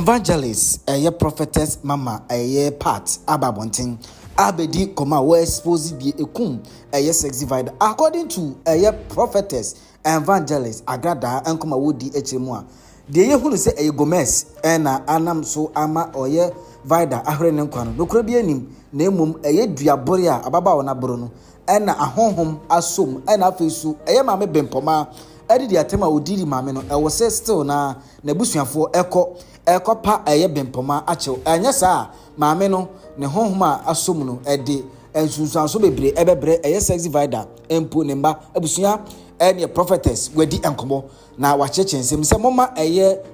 evangelist prophetess mama part ababontin abedi koma we expose the ekum sexy Vida according to prophetess evangelist Agradaa enkoma wodi echemu a de ye hunu se Gomez na anam so ama Vida ahre ne nkwa no dokoro bi anim na emum duabore a ababa wona boro no na ahonhom asom na afesu maame bempoma di atema odiri maame no wo se still na busuafo eko pa bempoma achew anya saa maame no ne honhom a asom no de ensunsuanso bebre ebebre sexy Vida empo ne mba abusua ne prophetess wadi enkomo na wachechensem se moma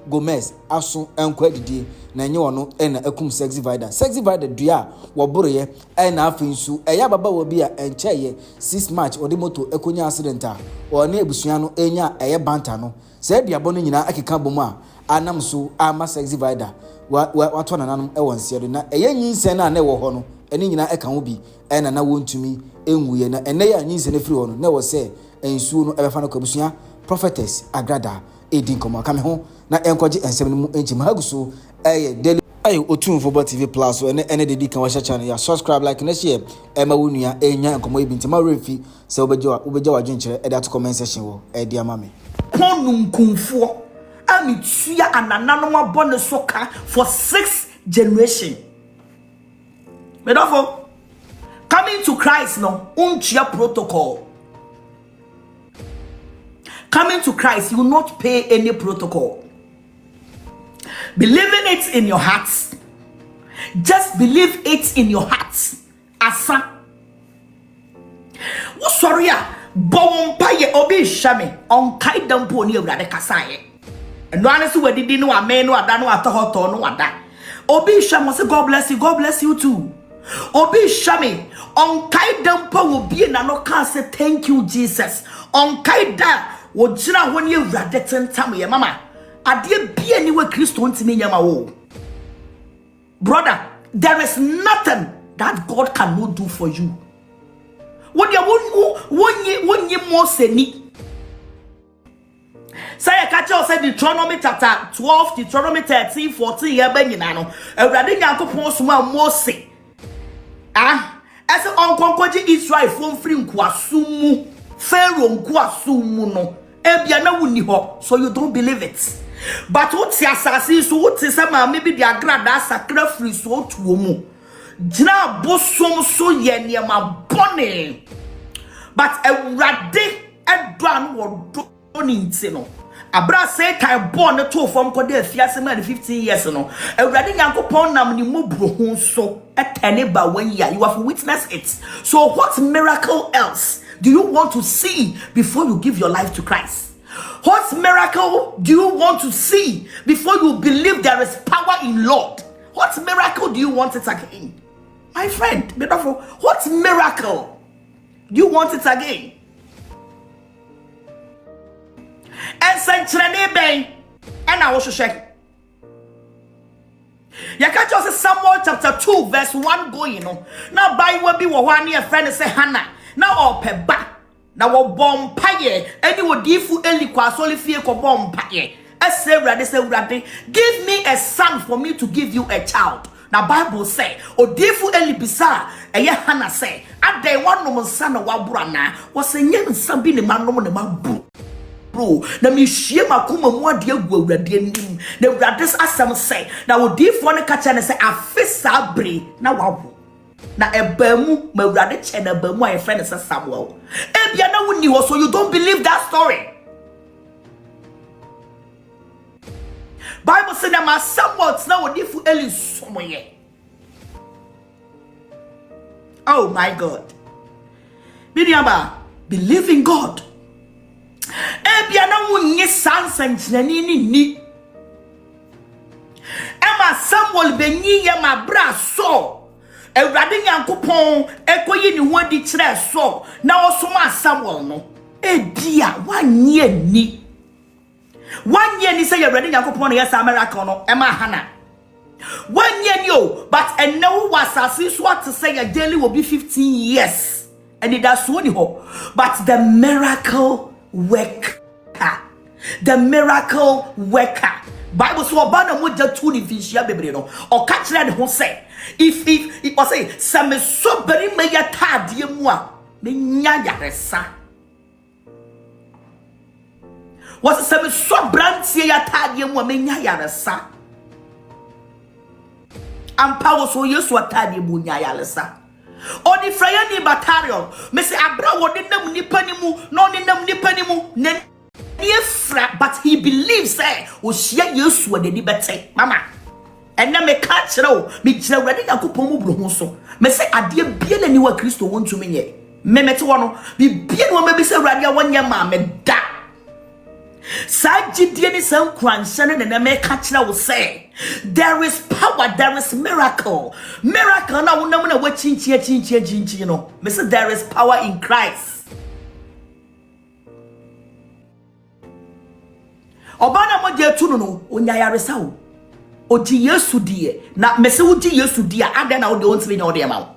Gomez aso enko adidie na nye wono na akum sexy Vida dua wo boroye na afensu baba wo bi a encheye 6 March odi moto ekonya accident a one abusua no enya banta no se diabo no nyina akeka bomu a anam so ama sexy Vida wato nananum wonse na nyinsen na wo ho no eni nyina eka ho bi na wontumi enwuye na ya nyinsen afiri ho no na wo se ensuo no ebefa no kabusua prophetess Agradaa edin komo aka me ho na enkoje ensem no mu enchim haguso daily Otun Football TV Plus ene dedi kan wa channel ya subscribe like na share ma wonua enya enkomo ebinti ma refi se obeja wa dwenchere e dat comment section wo di ama me konum kunfo amitua anananom abone soka for 6 generation me therefore coming to Christ no untia protocol. Coming to Christ, you will not pay any protocol. Believing it in your heart. Just believe it in your heart. Asa. Wo sorry ya. Bompa ye obi shame. On kaidam po ni Awurade kasaye. No anesi we didi no amen no ada no atohoto no ada. Obi shame say God bless you too. Obi shame. On kaidam po wo bie na no ka say thank you Jesus. On kaida wojira woni Awurade tentam ye mama ade bia ni we Kristo ntimi nyama wo. Brother, there is nothing that God cannot do for you. What you wonyi Mose ni. Say catch us say Deuteronomy chapter 12, Deuteronomy 13, 14 ye ba nyina no. Awurade Nyankopon soma Mose. Ese onkonkoje Israel fom free nkwasum Pharaoh nkwasum no. Ebia na wuni ho, so you don't believe it. But what asase so what say maybe the Agradaa sacrifice so tuo mu. Jina bosom so ye niam bone. But Awurade edwan wo do ni nti no. Abra say kai born to form ko dey fiase man 15 years no. Awurade Nyankopon nam ni mobro ho so etene ba 1 year. You have witnessed it. So what miracle else do you want to see before you give your life to Christ? What miracle do you want to see before you believe there is power in Lord? What miracle do you want it again? My friend, beautiful, what miracle do you want it again? And Saint Ben, and I also check. You catch us Samuel chapter 2, verse 1 going on. Now, by what be one year friend say Hannah. Now all pe back. Now wo bompaye. Any wo difu eli kwa soli fie ko bompaye. Ese Awurade say Awurade, give me a son for me to give you a child. Now Bible say, odifu eli bisa eye Hannah say, ade wanom son wa brana, was a nyem son bi ne manom ne mabu. Bro, na mi hie makoma mu ade agu Awurade anim. Na Awurade asem say, na odifu ne ka ne say afisa bre na wawo. Na ebamu ma Awurade che na ebamu a friend is Samuel. Ebia na woni ho, so you don't believe that story. Bible say na ma Samuel na wodifu Eli somoye. Oh my God. Biniaba, believe in God. Ebia na woni sansankyerani ni. Emma Samuel benyi ye ma bra so. Awurade Nyankopon ekoyi ni ho di kire so na osoma Samuel no edia wanye ni say Awurade Nyankopon yes America no ema Hannah wanye ni o but enno wasase so at say a daily will be 15 years and it does so ni ho but the miracle worker Bible so obana mo ja tu ni finhia bebre no o ka kire de ho say if it was say some so beri me ya tade mu a me nya yaresa was some so brantie ya tade mu a me nya yaresa ampa wo so yesu atade mu nya yaresa oni fraya ni battalion me say abra wo de nam nipa ni mu no ni nam nipa ni mu na but he believes say o share yesu wa de ni bete mama ena me ka kire o me gira wrade yakopon mu bro ho so me say ade bia na ni wa kristo wontu me nye me mete wo no bi bia no me bi say wrade awanya ma me da sajidie ni san kwanhyane na me ka kire wo say there is power, there is miracle na wonam na wa chinchie no me say there is power in Christ. Obana mo je tu no onya yaresa o oji yesu die na mese uji yesu die ade na wo de ontime nya wo de ma wo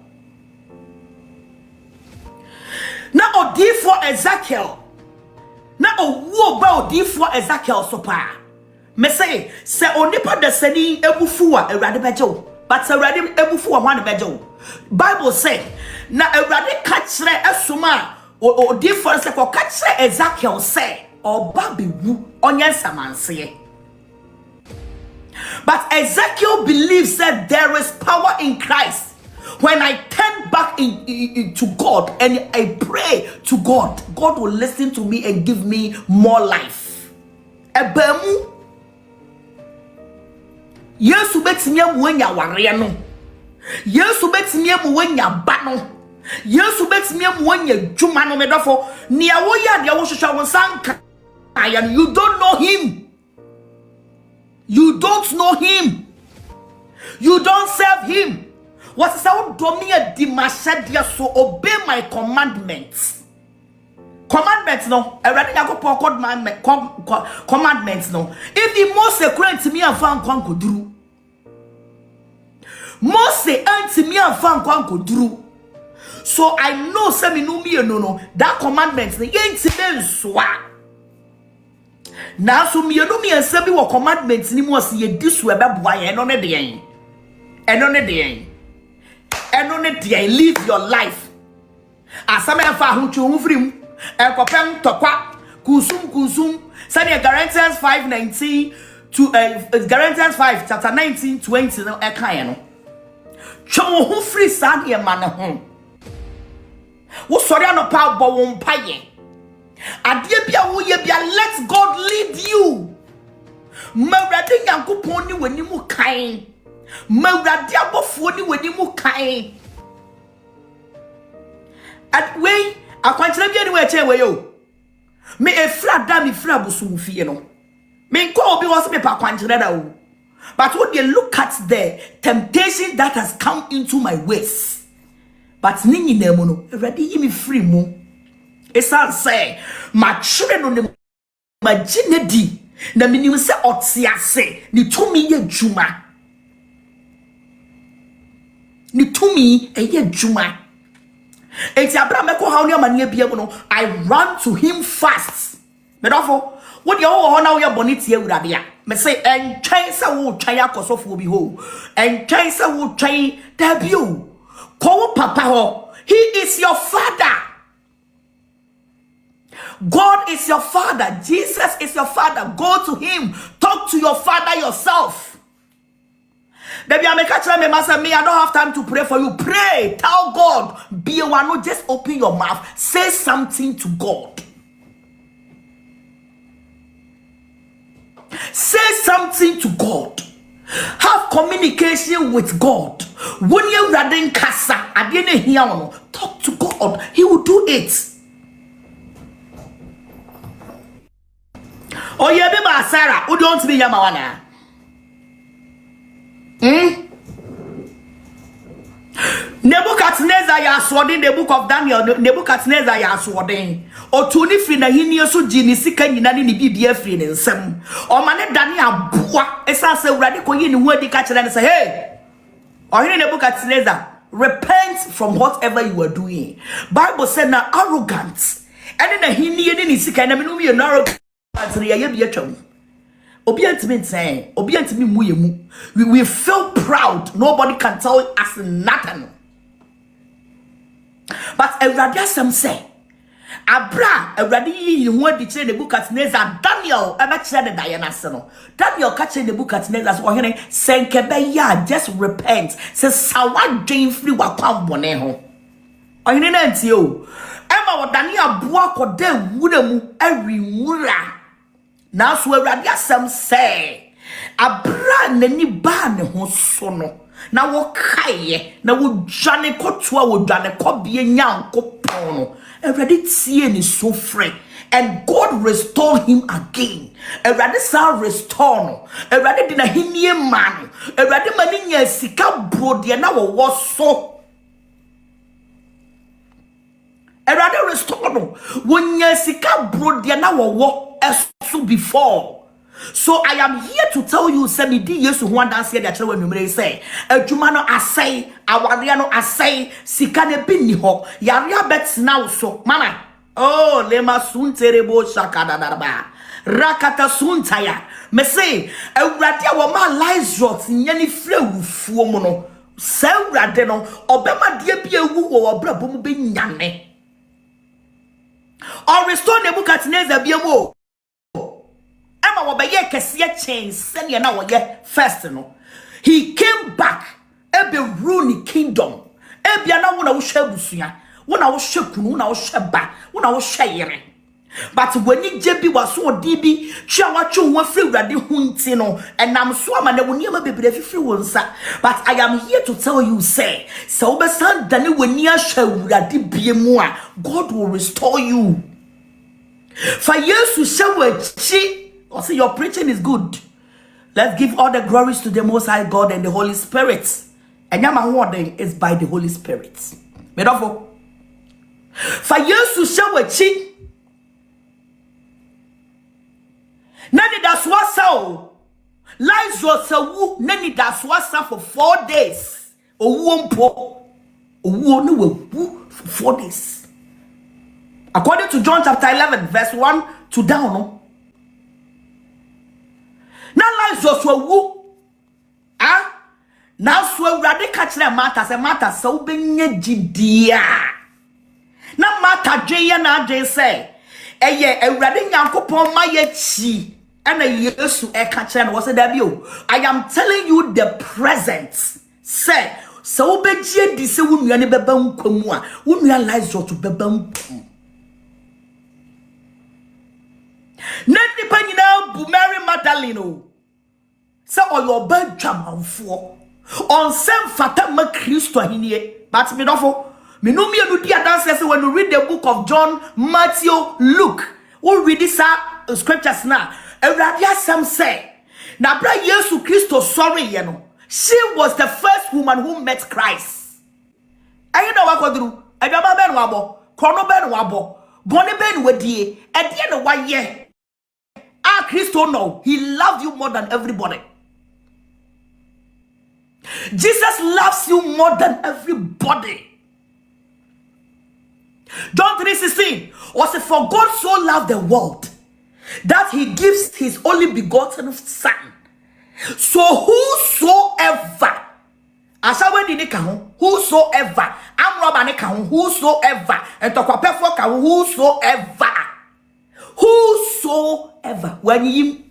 na odi for Ezekiel na owo ba odi for Ezekiel so pa mese se onipa de sani ebufu a awrade beje wo but awrade ebufu a hwan beje wo Bible say na awrade ka kire esoma odi for se ko ka kire Ezekiel say oba bewu onye samanse. But Ezekiel believes that there is power in Christ. When I turn back to God and I pray to God, God will listen to me and give me more life. Ebemu Yesu betimi amwanya ware no. Yesu betimi amwanya ba no. Yesu betimi amwanya dwuma no medofo. Nia wo ya de wo hwehwa wo sanka. And you don't know him. You don't know him. You don't serve him. What is our domia dimashadia so obey my commandments. Commandments no. I ready to go commandments no. If the Mose grant me and fan kwan koduru. Mose anti me and fan kwan koduru. So I know say me no me no that commandments ne yenti ben soa. Now so me no me ansa bi wo commandments ni mu ase ye disu ebeboa ye no ne de yen. Eno ne de yen. Eno ne de yen live your life. Asame afa ahutwu humfrim ekopem tokwa kusum say Galatians 5:19 to Galatians 5 chapter 19:20 no ekan no. Twa wo free sad ye man ho. Wo sori anopa bo wo mpaye. Let God lead you. Mawrade yankopon ni wani mu kan. Mawrade abofo ni wani mu kan. At way akwankyere bia ni we che we yo. Me efra da me fra bosu fie no. Me nko obi wo se me pa akwankyere da wo. But when you look at the temptation that has come into my ways. But nini na mu no, already me free mu. Esan say ma chire no ne magine di na minim se otiase ni tumi ye djuma eti abraham ko hawo ne amane bia mu no I run to him fast me dofo wo de wo na wo ye boniti awurade a me say entwen se wo twan akosofo bi ho entwen se wo twan da bio ko wo papa ho. He is your father. God is your father. Jesus is your father. Go to him. Talk to your father yourself. Baby, I don't have time to pray for you. Pray. Tell God. Be one. No, just open your mouth. Say something to God. Say something to God. Have communication with God. When you're reading casa, talk to God. He will do it. Oh yeah, baby Sarah, who don't be yamawana? Nebuchadnezzar ya sword in the book of Daniel. Nebuchadnezzar ya sword in. O tuni free na hini so jini sika nyina ni bibia free ne nsam. O mane Daniel boa esa se urade ko yini hu adi ka kire ne say hey. O hini Nebuchadnezzar, repent from whatever you were doing. Bible said na arrogant. Ene na hini ni sika na me no me arrogant. Obiantimi saying, Obiantimi muyemu. We feel proud. Nobody can tell us nothing. But Agradaa some say, Abra, Agradaa you want to change the book at Neza, Daniel, I'm not saying the Diana Sano. Daniel catching the book at Neza, or hearing, Senkebeya, just repent. Says, Sawa Jane free wakam boneho. Or you didn't you. Emma or Daniel Buak or de Woodemu, every mura. Now, so Agradaa some say, Abra neni ban ho sono. Na wo kaye na wo dwane kotoa wo dwane kobie nyankopon Everybody tie ni so free and God restored him again. Everybody sa restore no. Everybody did na hinie man. Everybody mani nya sika brode na wo so. Everybody restore no. Wo nya sika brode na wo so before. So I am here to tell you, say me di Yesu ho dance here the when you say, adwuma no asai, awaria no asai, sika ne bi ni ho, yarea bet now so. Mama, oh, lema sunterebo shakadadaba. Rakata suntaya. Me say, Awurade a ma lies rot nyani frɛ wufuo mu no. Se Awurade no, obema die bi ewu wo obrabo mu be nyane. Or restore Nebukadnezar bi emu. Emma wobeye kesiye change send na woye first no. He came back ebe rule the kingdom. Ebia na wo na wo hwe busua, wo na wo hwe kunu, wo na wo hwe ba, wo na wo hwe yere. But when you jebi waso odi bi twa watwe ho afri Awurade ho nti no, enam so ama na wo niam bebre fifiri wo nsa. But I am here to tell you say, so obesan dane wani ahwe Awurade biemu a, God will restore you. For years to show chi. Or say your preaching is good. Let's give all the glories to the Most High God and the Holy Spirit. And your wording is by the Holy Spirit. Medofo. For years to show a chi. Nani daswasa. Lies yourself. Nani daswasa for 4 days. Owumpo. Owunu for 4 days. According to John chapter 11, verse 1 to down. No? Now lies Joshua wu. Ah? Now so Awurade catch them matter say matter so benye gidia. Na matter dwe na dwe say. Eye Awurade Nyankopon ma ye chi. And Yesu e catch them was that bio. I am telling you the present. Say so beje di se wo nuane beba nkwamu a. Wo nua lies Joshua beba nkwamu. Nani panyina bu Mary Magdalene say or your bed jamanfo on sem fata ma Christo hinie but me dofo me no me anu dia dance say when you read the book of John, Matthew, Luke, we read this scriptures now. Awurade asem say na bra Yesu Christo sorry ye no, she was the first woman who met Christ. Ayi na wakodru adwama ben wabo krono ben wabo bone ben wadie e de no waye. Ah, Christo no, he loved you more than everybody. Jesus loves you more than everybody. John 3:16 was it for God so loved the world that he gives his only begotten son. So whosoever asawe ni ka ho whosoever amroba ni ka ho whosoever entokopefo ka ho whosoever when you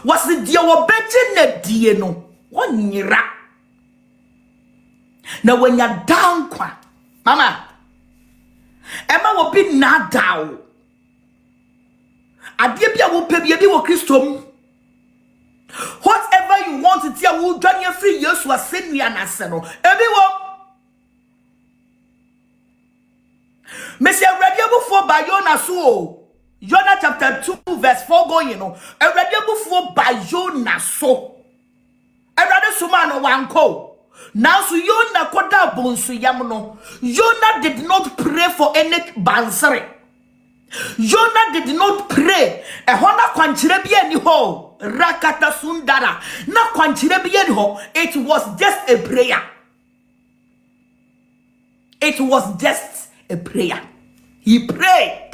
was the dia wo beje na die no wonyira na when you down kwa mama ema wo bi na dawo adie bia wo pe bia bi wo Christom whatever you want to tell wo dwane free Yesu asennua na se no ebi wo Monsieur Radiabufo by Jonah so Jonah chapter 2 verse 4 going no Radiabufo by Jonah so Erade suma no wanko. Now so Jonah koda bonsu yam no. Jonah did not pray for any bansere. Jonah did not pray. Ehona kwanchire bia ni ho. Rakata sundara. Na kwanchire bia ni ho. It was just a prayer. It was just a prayer. He prayed.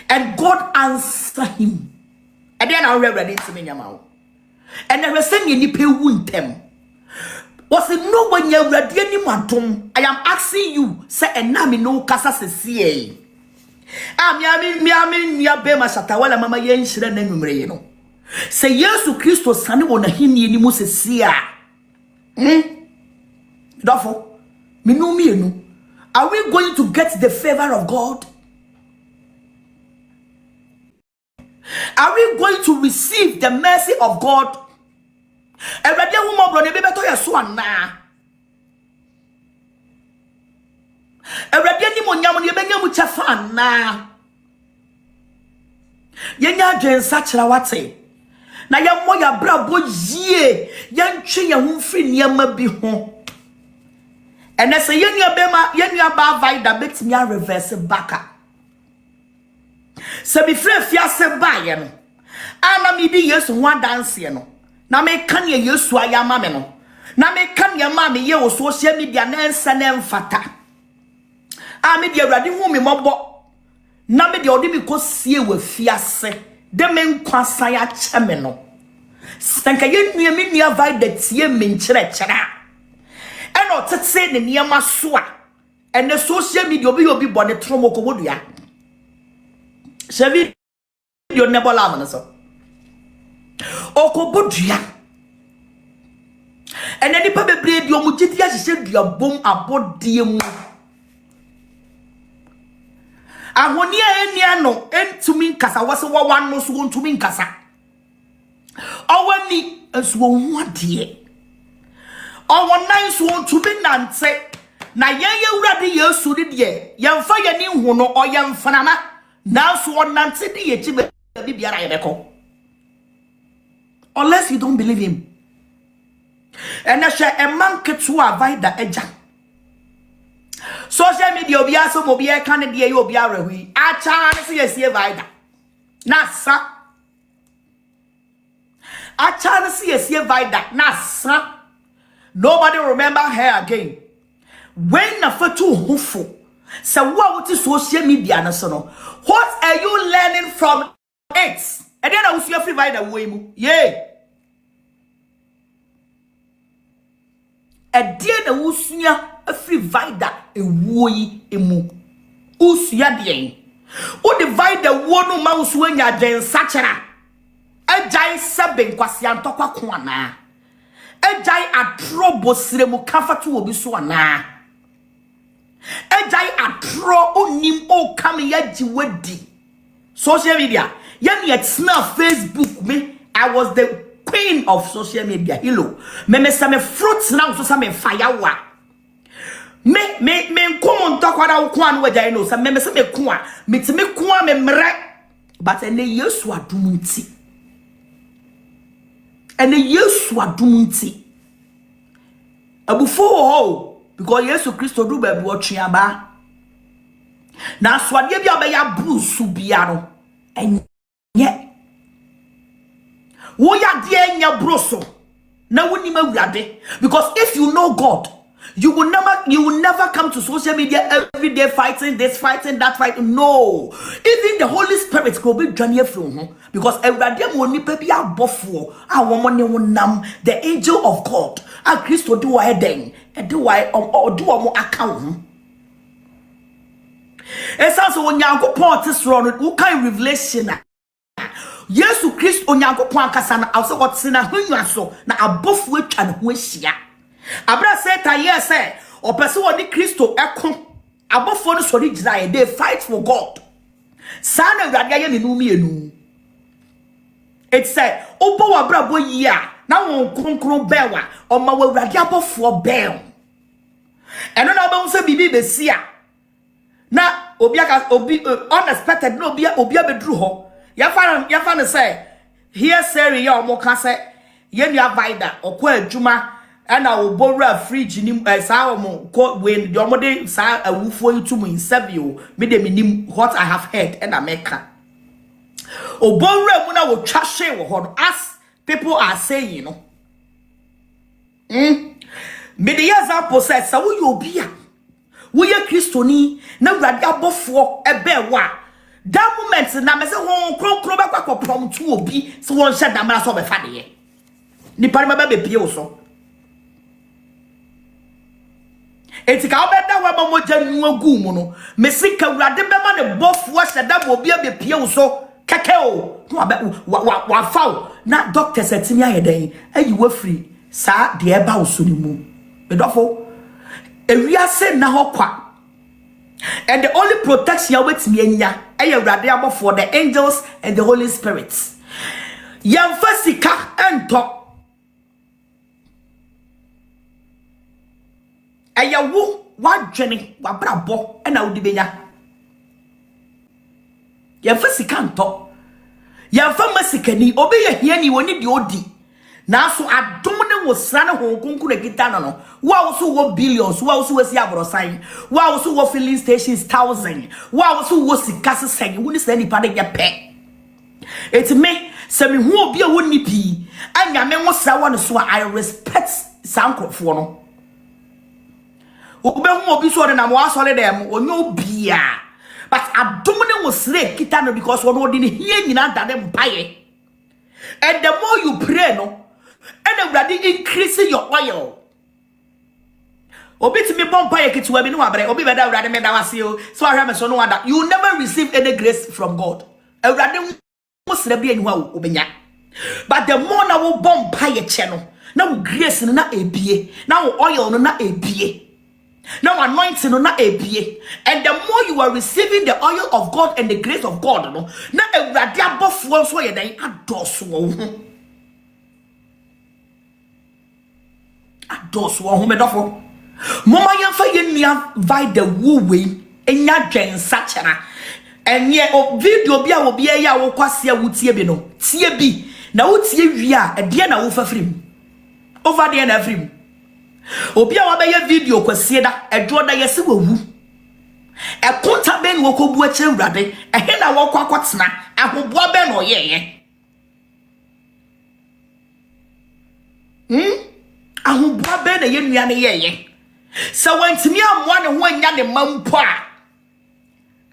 And God answered him. And then I'll read into me now. And I was saying any pay wound them. Was it no one you read any mantum? I am asking you, say and nami no casa se me ya be masatawala mama yen shire na nwumre no. Say Yesu Christo sane wona hini ni mu sesia. Therefore, me no me no. Are we going to get the favor of God? Are we going to receive the mercy of God? Every day woman brother be beto yeso ana. Every day ni mo nyam ni be nyam chafa ana. Yenya dwensa kira wate. Na ya mo ya brabo yie, ya ntwe ya ho mfiri niam bi ho. Ene se yenu ba Vida bet me reverse back. Se bi frɛ fiase baye no ana mi di Yesu ho dance no na me kan ye Yesu ayama me no na me kan ye ma me ye wo social media na ensa na mfata a me di awrade hu me mobo na me di odi mi kosie wa fiase de me nkwasa ya che me no stanka ye nua me nua Vida tie me nkyere kyera eno tete ne niam so a ene social media obi bone tromo ko wodua Sevi yo nebo la so. Okobodua. Ene nipa bebre di omu titi ahye dua bom abodie mu. Ahoni enia no entumi nkasa wose wo wan no so entumi nkasa. Owani enso wo ade. Owonan so entumi nante. Na ye wurade Yesu de yemfa ye ni hu no oyemfanama. Now so nante di ye chibe bibiara yebeko. Unless you don't believe him. And I share a man ketua Vida eja. Social media obi aso mo bi e kan de ye obi arehui. Acha ne se ye Vida. Nasa. Acha ne se ye Vida. Nasa. Nobody remember her again. When na fatu hufo. So what is social media na so no? What are you learning from it? And then I will see you free Vida way mu. Yeah. A dear the usunya a free Vida a woy emu. Usuya de. O divide the one mouse when ya den sachara. A jai saben kwasianto kwa kwana. A jai a trobo siremu kafatu obisuana. Ejai atro onim o come yaji wedi social media yani it's now Facebook me I was the queen of social media hello me some fruits now so some fire wa me nkomo ntokwara wo kwa no wajai no some me some ko a metime ko a me mre but ene Yesu adumunti abufo ho because Yesu Christo do baby watchiaba. Na swade bia be ya brusu bia no. Enye. Wo ya de enya bruso. Na woni mawurade because if you know God, you will never come to social media every day fighting this, fighting that, fighting. No. Even the Holy Spirit will be journey from because everyday woni pa bia bofo a wo mo ne wonam the angel of God. A Christo do why then and do why or do more account. And so when you go this run, who kind revelation? Yesu Christ onyanko pon kasa na also what sin na hwanwa so na abofu atwa ne ho ahia. Abra say ta yes say o person woni Christo eko abofu no so rigina they fight for God. Sana awrade aye ne numi enu. It say obo wa bra bo yi a na won kronkron bewa o ma wa awrade abofu bel. Eno na ba unse bibi be sia. Na obi unexpected no obi abedru ho. Yafan say here Siri ya omoka say ye nua Vida okwa adwuma na obowura fridge nim sa omo ko when the omode sa awufo yitum insabio me de minim what I have heard and America obowura mu na wo twahwe wo ho as people are saying no me the example says so wo ye obi a wo ye Kristoni na wrade abofo ebe wa that moment na me se ho kronkron ba kwa prom to obi so won hye damra so be fa de ye ni pare ba be pie wo so etika obeda wa ba moja nu agu mu no me se ka wurade be ma ne bofo hye da bo bia be pie wo so keke o wa fa na doctor setimi ayeden ayi wa free sa de e ba wo so ni mu me dofo ewiase na ho kwa. And the only protection with me for the angels and the Holy Spirit. Yam fasika ento. Ayawu wa dwene wa brabo na wudi benya. Yam fasika ento. Yam fa masika ni obi ye hia ni woni de odi. Na so adom ne wo sra ne ho kunku na kita no wa wo so wo billions wa wo so wasi abrosan wa wo so wo filling stations 1000 wa wo so wo sika sesen wo ni se nipa de pe it me se me hu obi a woni pi anya me wo sra wo ne so I respect sankrofo no obe hu obi so de na mo asole dem onyo bia but adom ne wo sra kita no because wo de ne hia nyina dade mpaye and the more you pray no and everybody increasing your oil. Obiti me bompa ye kitu we no abre obi beda everybody me da wase o so ahwe me so no wonder you never receive any grace from God. Everybody musre bia ni wa obenya. But the more na wo bompa ye che no na wo grace no na ebie na wo oil no na ebie na wo anointing no na ebie and the more you are receiving the oil of God and the grace of God no na everybody abofo so ye dan adoso wo hu adoso wo hu me dofo mama yamfa yenia Vida wo we enya dwen sachara enye o video bia wo bia ya wo kwase a wotie bi no tie bi na wotie wi a ede na wo fafrim over there na afrim obi a wa be video kwase da edo da yesi wawu e konta ben wo kobu a kire wurade ehe na wo kwakotena ahoboa be no yeye ahoboa be na ye nua ne yeye so wantimi amwa ne ho anya ne mampo a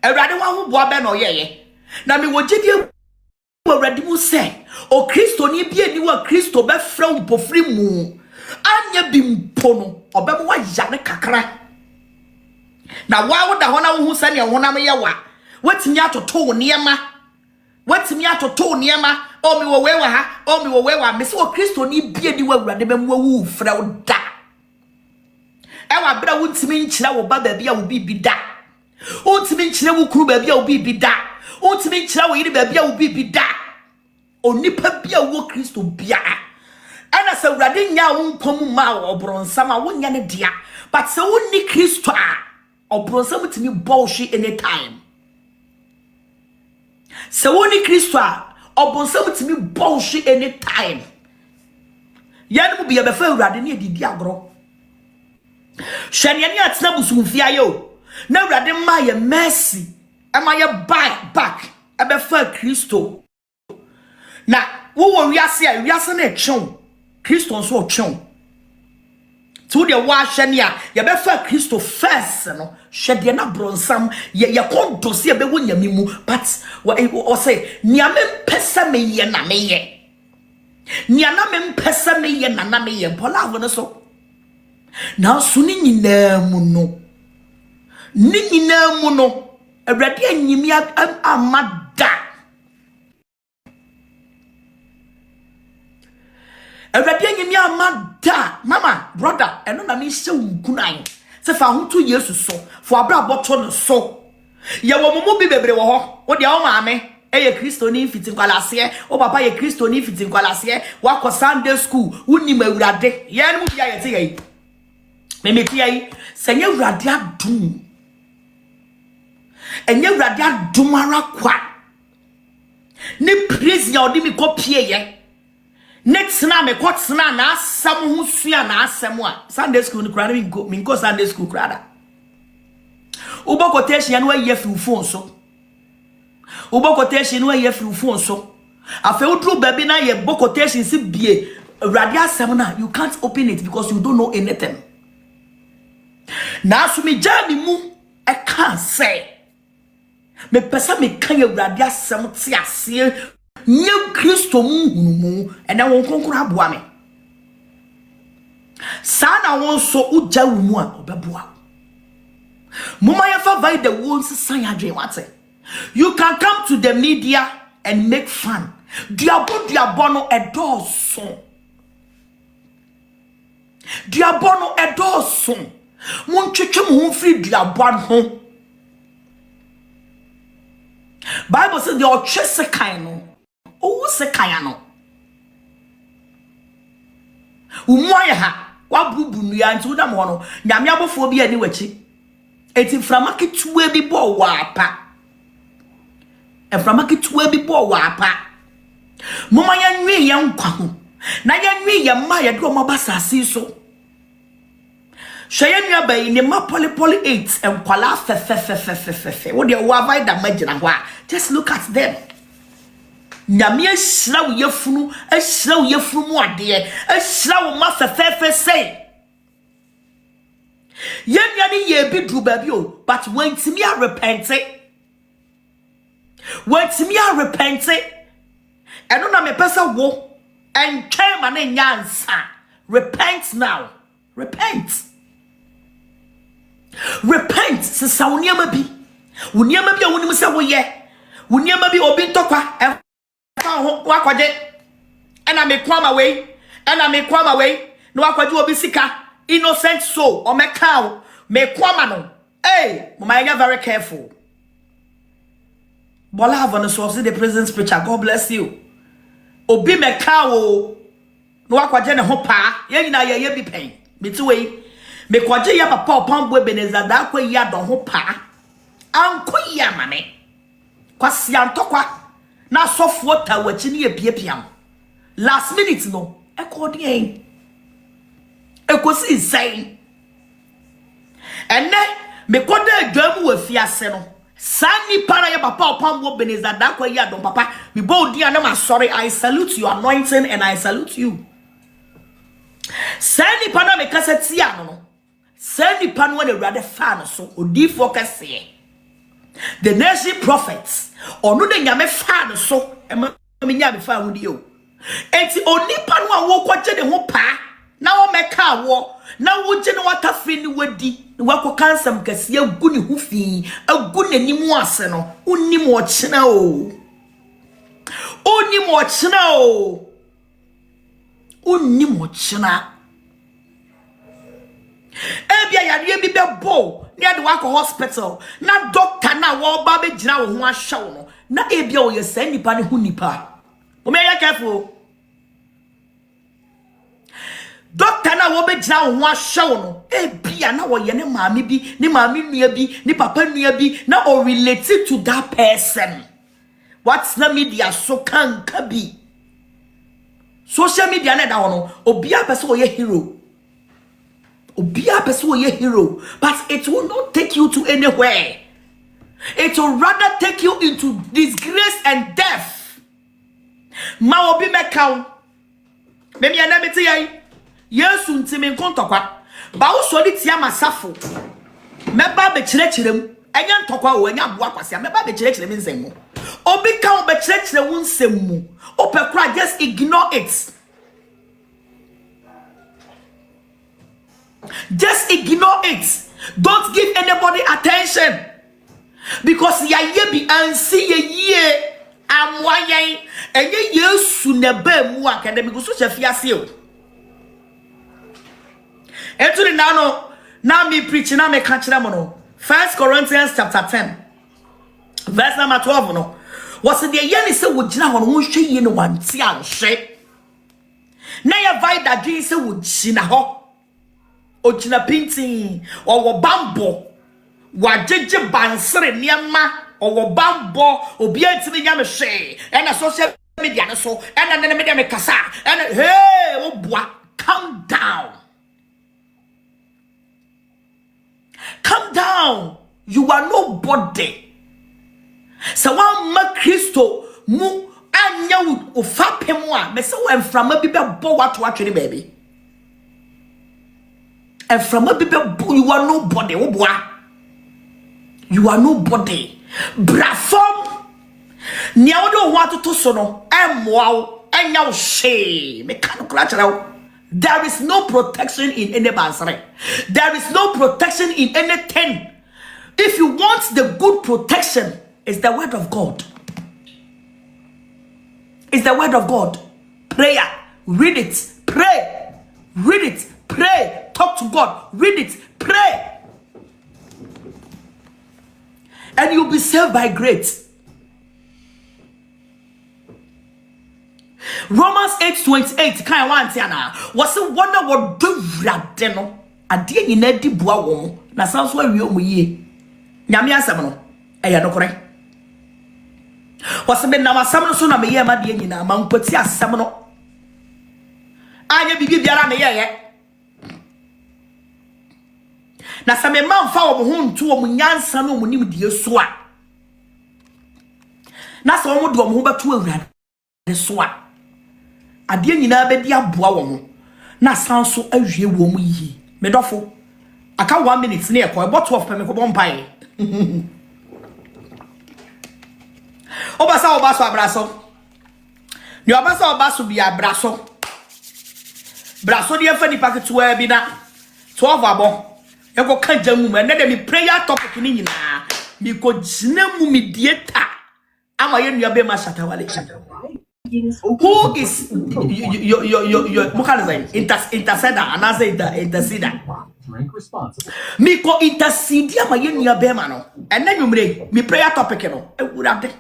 awurade wa ho boa be no yeye na me wogidie awurade mu se o Kristo ni bia ni wa Kristo be fra mpofri mu anya bi mpo no obem wa ya ne kakra na wa wo da ho na wo hu sane honam ye wa watimi atoto niema watimi atoto niema o mi wo wewa ha o mi wo wewa me se o Kristo ni bia ni wa awurade be mu wu fra da ewa bra wuntimi nkyira wo ba bia wo bibi da wuntimi nkyira wo kuru bia wo bibi da wuntimi nkyira wo yiri bia wo bibi da onipa bia wo Kristo bia ana se wurade nya wo nkom ma obronsam a wonya ne dia but se wonni Kristo a obronsam timi bolshi anytime se wonni Kristo a obronsam timi bolshi anytime yanmu bia be fa wurade ne didi agro Shaniani atna busumfia yo na wurade ma ye mercy ama ye back ebe fa Kristo na wo wiase a wiase na etwon Kristo nso otwon to de wa hwene a ye be fa Kristo first no hwede na bronsam ye kondosi ebe wo nyame mu but o say niame mpesa me ye na me ye niana me mpesa me ye na me ye pola wo no so na so ni nyina mu no awurade anyimi amada awurade anyimi amada mama brother eno na me hye unkunan se fa ho to Yesu so fo abra boto no so ye wo mumu bi bebre wo ho wo de wo maame eye Kristo ni fiti nkwalase o papa ye Kristo ni fiti nkwalase wa ko Sunday school woni ma awurade ye no bia ye te ye memetia yi senye awurade adum enye awurade adum ara kwa ne praise ya odi mi kopie ye ne tsena me ko tsena na asam ho sua na asam a Sunday school ni kura mi go Sunday school kura da ubo quotation no aye fi phone so ubo quotation no aye fi phone so afa udru baby na ye bo quotation si bie awurade asam na you can't open it because you don't know anything. Na so me jani mu e kan say me pesa me kan Awurade asem te ase nye Kristo mu and na won konkoro aboa me sa na won so ugya wo mu a obeboa mama yefa Vida won sesan adwen wate. You can come to the media and make fun. Diabono edoso. Diabono edoso. Mon twetwem ho free diabon ho. Bible says the otwese kan no. O se kan no. Umoye ha, wa bubu nua nti udam ho no. Nyame abofo bi ani wachi. Eti framake tuwe bi bo wa apa. Eframake tuwe bi bo wa apa. Mama ya nwi ya nkwa ho. Na ya nwi ya ma ya de o mabasa so. Shaya nwa bayi ne ma poli 8 enkwala fe. Wo de wa Vida magina ho a. Just look at them. Nyame ahira wo yefunu, ahira wo yefunu mu ade, ahira wo ma fe say. Yenya ye bi dru baby o, but when timi a repent it. When timi a repent it. Eno na me pesa wo and came and nyansa. Repent now. Repent. Repent se sa woniama bi. Woniama bi a wonim se wo ye. Woniama bi obi ntokwa e fa ho wakwaje. Ena me kwama we. Ena me kwama we. No wakwaje obi sika. Innocent soul or me cow me kwamano. Hey, mama, you're very careful. Bola have on the source the presence preacher. God bless you. Obi me cow no akwaje ne ho pa. Ye nyina ye bi pen. Me tu we. Me kwaje ya papa opambo Ebeneza da kwa ya don ho pa. Anko ya mame. Kwasi antokwa. Na sofo ta wachi ne ye piapiam. Last minute no. Ekodi ekosi insane. And then me koda adwamu wa fiase no. Sani para ya papa opambo Ebeneza da kwa ya don papa. Me bo di anam sorry. I salute your anointing and I salute you. Sani pana me kaseti ano. Sani panu wane rade fan so odi focus ye. The nation prophets onu de nyame fan so ema me nyame fan wudi o. Enti oni panu a wo kwaje de ho pa na wo meka wo na wo je ne wata free ni wadi ni wako kansam kase agu ni hu fi agu nanimu ase no unim wo chena o. Unim wo chena o. Unim wo chena. Ebia yare bi bebo near the wako hospital na doctor na wo ba be gina wo ho ahwe no na ebia wo ye san nipa ne hu nipa. O me ya careful. Doctor na wo be gina wo ho ahwe no ebia na wo ye ne maami bi ne maami nua bi ne papa nua bi na o related to that person. What's the media so kan kabi. Social media na da wo no obi a person wo ye hero. Obia person will be a hero, but it will not take you to anywhere. It will rather take you into disgrace and death. Ma obi mekau. Maybe I never tell you. Yes, untimin kontokwa. Ba usoli tia masafo. Meba be chirechirem. Enya ntokwa o enya boa kwase. Meba be chirechirem nsemu. Obi ka o be chirechire wo nsemu. Opekra just ignore it. Just ignore it. Don't give anybody attention. Because ya ye bi ansi ye amwayen enye Yesu na ba mu academic so chefiase o. Etu na no na me preach na me ka kire mo no. 1 Corinthians chapter 10 verse number 12 no. Was the ye ni se wo gina ho no wo hwe ye no wanti anhwe. Na ya Vida dwen se wo gina ho. Ojina painting or bambo wajeje bansere niema or bambo obi antimi nyame hwe and a social media no so and na media me kasa and hey obua calm down. Calm down. You are nobody. So one ma Kristo mu anya wo fapem a me se wo emframa bi be bo wato atwere baby. And from a people, you are nobody. You You are nobody. Brafom. Niaodo want to sono. Wow. And now shame. There is no protection in any basre. There is no protection in anything. If you want the good protection, it's the word of God. It's the word of God. Prayer. Read it. Pray. Read it. Pray. Talk to God. Read it. Pray. And you'll be saved by grace. Romans 8:28 kind one tiana was a wonder what do radeno ade nyina di bua wo na sanso awie omu yie nyame asem no eya no kore was be na asem no so na me ye ma de nyina ma mpoti asem no anya bibi biara me ye na same ma mfa wo ho nto wo nyansa no mu nim die so a na so wo do wo ho beto awurade so a ade nyina be di aboa wo mo na sanso awie wo mu yi me dofo aka 1 minute na e bottle of peme ko bompai obaso abraso ni obaso bi abraso braso de fa ni packet wa bi na 12 abo e ko kanja mu na de mi prayer topic ni nyina mi ko jina mu mi dieta ama ye nua be ma shatawale. Who is your interceder and as interceder? Miko intercede ama ye nua be ma no. And then you me prayer topic no. Ewurade.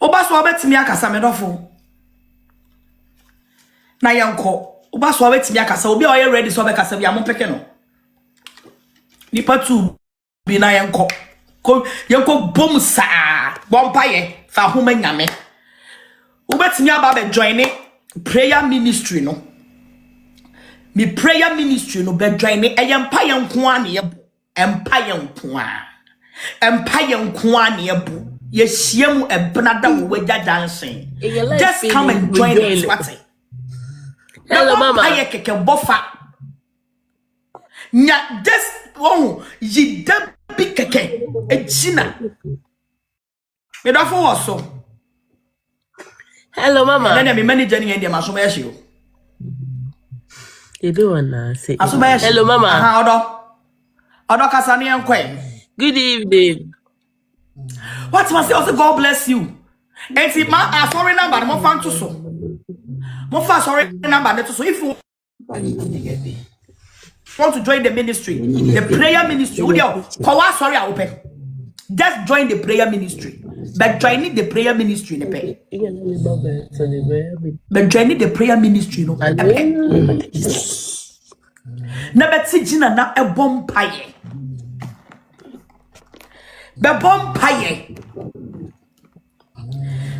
Oba so obetimi akasa me dofo. Na yanko. Oba so obetimi akasa obi o ye ready so obekasa bi amompeke no. Nipa tu bi na yanko bom sa bompaye fa homa nyame ubetimi aba be join prayer ministry no me prayer ministry no be join eyempa yanko a ne yebo empa yanko a ne yebo ye hyiam ebnada wo wagya dancing just come and join us what. Hello mama aye keke bofa nya just yi da bi keke ejina me do fo woso. Hello mama na me manager ni ndie maso ba yahio you do wanna say hello mama odo kasa ni enkwe. Good evening. What must say also God bless you. Enti ma sorry number mo fan to so mo fa sorry number to so if you want to join the ministry, the prayer ministry, sorry, I open. Just join the prayer ministry. But joining the prayer ministry, but joining the prayer ministry, no. Never see Gina na a bomb pie. The bomb pie.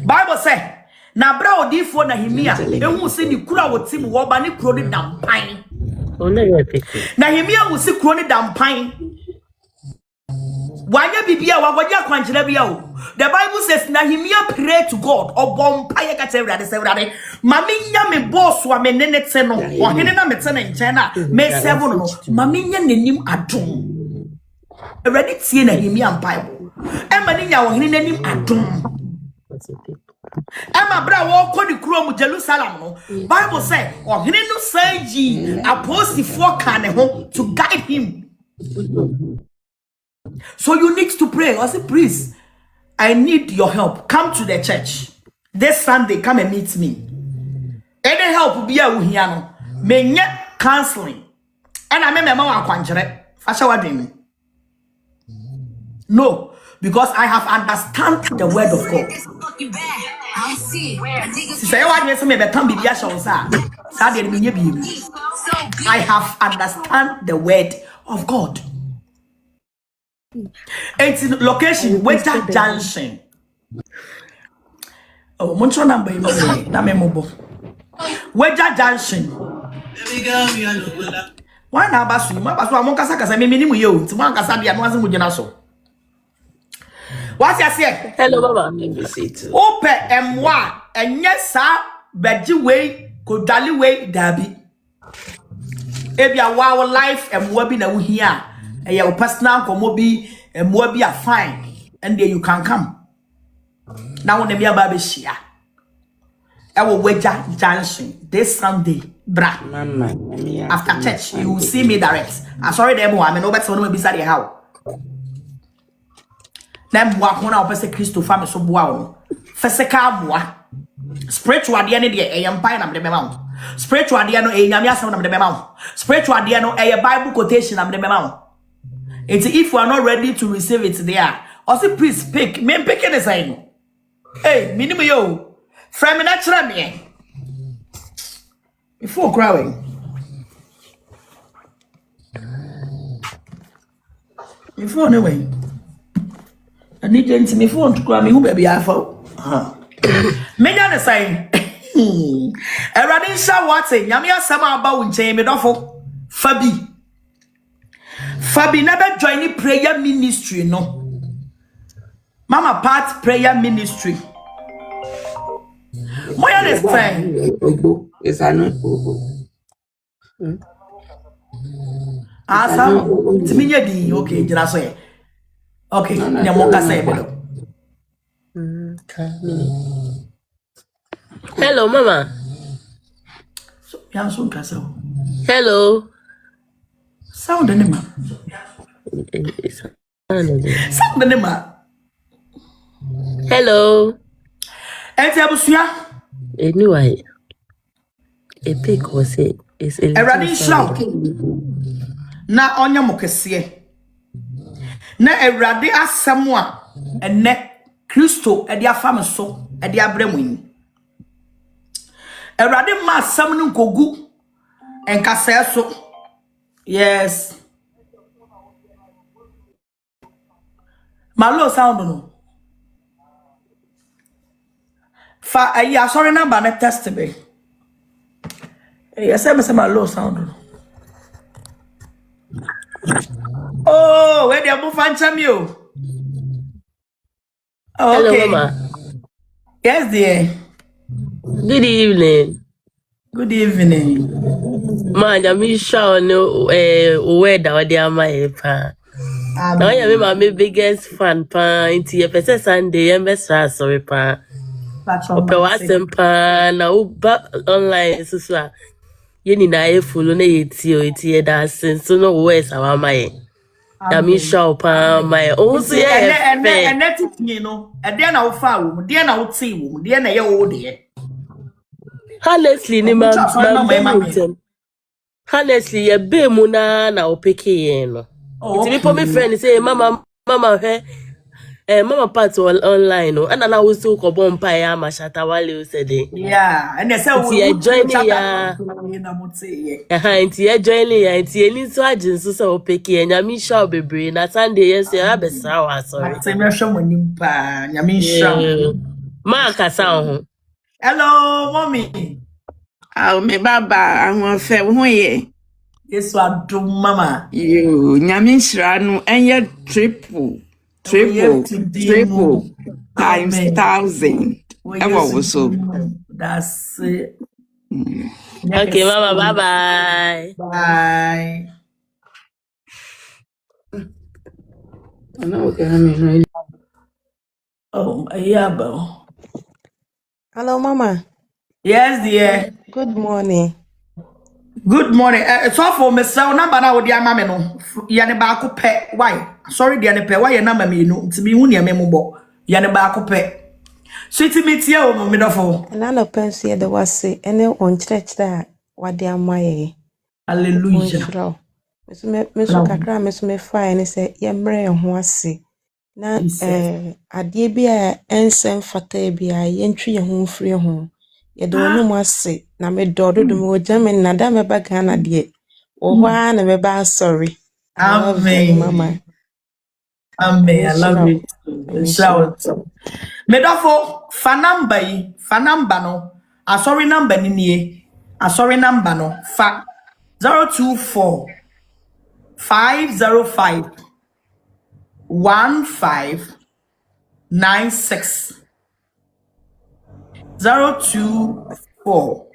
Bible say, na bra odi fo na himia. Ehu se ni kura wo tim wo ba ni kuro ni dampan. Na himia wo se kuro ni dampan. Wanya bibia wa gwaja kwankyere bia o. The Bible says na himia pray to God obom paye ka tewrade sewrade. Mami nya me boss wa me nenete no. Wo hene na mete na nchen na me seven no. Mami nya nanim adom. Already tie na himia Bible. E mani nya wo hene nanim adom. Emma bra wo ko di kuro mu Jerusalem no. Bible say o hene no sanji apostle for kan ho to guide him. So you need to pray. I say, please, I need your help. Come to the church this Sunday. Come and meet me. Any help be a uhiano. Me counseling. And I remember my kwanjere. Fasha wadini. No, because I have understand the word of God. I have understand the word of God. It's in location Weta Junction. Oh, Montreal number na memobo. Weta Junction. Why na basu? Ma basu amon kasa kasa me minimu ye o. Ti mo kasa bia no azu mu gina so. What you say? Hello baba. Ope emwa enye sa beji we ko dali we dabi. Ebia wow life and wabi na here. And your personal komobi and wabi are fine. And there you can come. Now when be a baby share. I will wager junction this Sunday, bra. Mama, After church, you will see me direct. I'm sorry, them one. I know better when we beside the house. Them walk one out person Christopher me so wow. Feseka moi. Spiritual dia ne de e empire na me mount. Spiritual dia no e nyame asem na me mount. Spiritual dia no e Bible quotation na me mount. It's if you are not ready to receive it there. Also please pick. Me pick the sign. Hey, minimum yo. From me natural me. Before growing. Before no way. I need you to me phone to cry me who baby I for. Me na say. Erade sha what nyame asem aba wo nchen me dofo. Fabi never join prayer ministry no. Mama part prayer ministry. Moya this thing. Is I not Asa timinya di okay jira so e. Okay, nya mo ka say bedo. Hello, Mama. So ya so ka say. Hello. Sound the name. Sound the name. Hello. Enti abusua. Anyway, a pig was it. It's a Erade shout. Na onya mo kese. Na Erade asem a ene Kristo e dia fam so e dia bremu yin. Erade ma asem no nkogu enkasa so. Yes. Malo sound no. Fa ayi sorry number na test me. Yes, I'm my low sound. Oh, where they move and chamio. Oh, Hello, okay. Mama. Yes, dear. Good evening. Good evening. Man, I'm sure no where the dear my pa. Now I am my biggest fan pa into your person Sunday and best sorry pa. Ope wasem pa na uba online so yeni na efulu na yeti da senso no wes awama ye. Yami show pa my own so ye and that you know, and then I'll follow, then I'll see, then I owe dear. Honestly, ni man. Honestly, ye be muna na opeke ye no. Iti mi po mi friend say mama mama part online no. Ana na wusu ko bompa ya mashata wale usede. Yeah, and they say we join ya. Inti ye join ya. Inti ye ni so agin so sa opeke ye. Nyami sha bebre na Sunday yes ya abesa wa sorry. Say me show money pa. Nyami sha. Ma kasa ho. Hello, mommy. Oh, me baba, I'm fe wo ye. Yes, what do mama? You nyame shira no enye triple times 1,000. Ewa wo so. That's it. Okay, mama, bye-bye. Bye. Oh, yeah, bro. Hello, Mama. Yes, dear. Good morning. Good morning. It's all for Mr. Number now with your mamma. No, Yanni Baku pet. Why? Sorry, dear, pet. Why your number me? No, to be unia memo. Yanni Baku pet. Sweetie meet you, Midofo. And I know Pensy, there was say, any on church that what they are my. Hallelujah. Miss Kakra, Miss Me Fine, and say, Yambre and Huasi. Na adie bi a ensem fata bi a yentwi ho free ho ye do no ase na me do me o Germany na da me ba Ghana de o ho na me ba sorry. Amen. Mama. Amen. I love you. Shout. Medofo fanamba no. Sorry number ni sorry number no. Fa 024 505 1596 024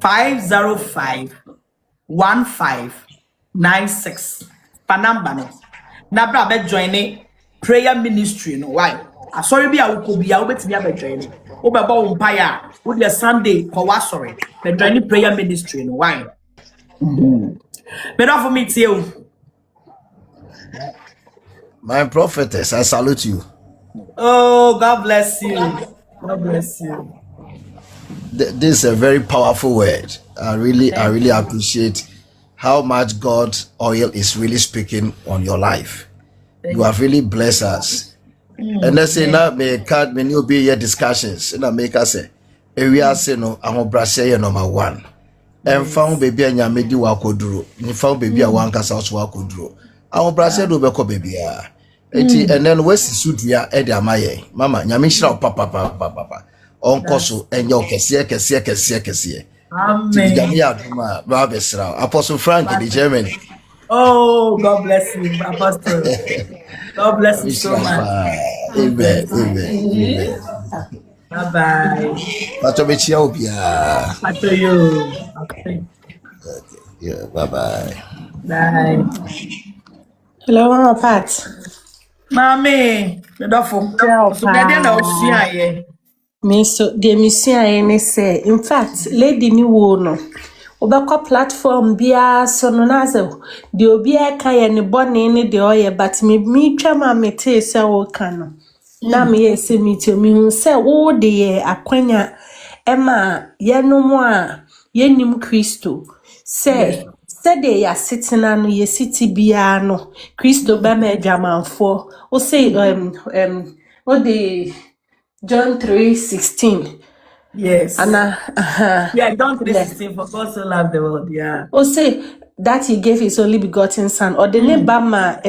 505 1596. Panamba no. Na bra be join prayer ministry no why? Sorry be a wukobi a wobetimi a be join it. Wo be bo umpire. Wo the Sunday ko wa sorry. Be join prayer ministry no why? Better for me too. My prophetess, I salute you. Oh, God bless you. God bless you. This is a very powerful word. I really appreciate how much God's oil is really speaking on your life. You have really blessed us. And let's say now may card many be your discussions. And I make us say, we are saying no, I'm a number one. And found baby and yamedi wakodro. You found baby a one cast house wakodro. I'm brasser do beko baby. And then West Sudria Edia Maye, Mama, Yamishra papa. Onko so enyo kese. Amen. Apostle Frank in Germany. Oh, God bless you, Apostle. God bless you so much. Amen. Bye-bye. Pato you. Okay. Yeah, bye-bye. Bye. Hello, Mama Pat. Mommy, the duffel. So get na osia Me so the mission say, in fact, lady ni wo no. Obekwa platform bia so no na se de obi aka ye ne bone ne de oye but me twa ma mete se wo ka no. Na me ye se me ti me hu se wo de ye akwanya ema ye no mo a ye nim Kristo se de ya sitina no ye siti bia no Kristo ba ma adwamanfo o say o de John 3:16. Yes. Anna, Yeah, John 3:16. For God so loved the world. Yeah. Oh, say that he gave his only begotten son, or the name Bama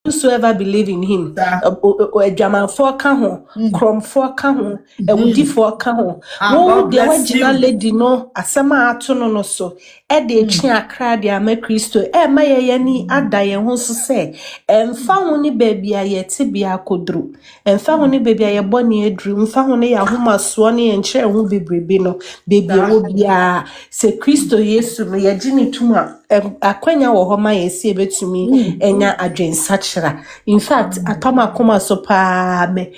whosoever believe in him, a German for Caho, Crom for Caho, a Woody for Caho. Oh, the original lady no, a summer atono so, de chia crad ya me Christo, my yani adaye who say, and found ni baby a yet tibia kodru, and found ni baby a bonny dream, found a huma swanny and chair won't be bribino, baby will be a say Christo yes to me, a Jimmy tuma. Akwenya wo homa yesi ebetumi enya adwensachira. In fact, atama koma so pa me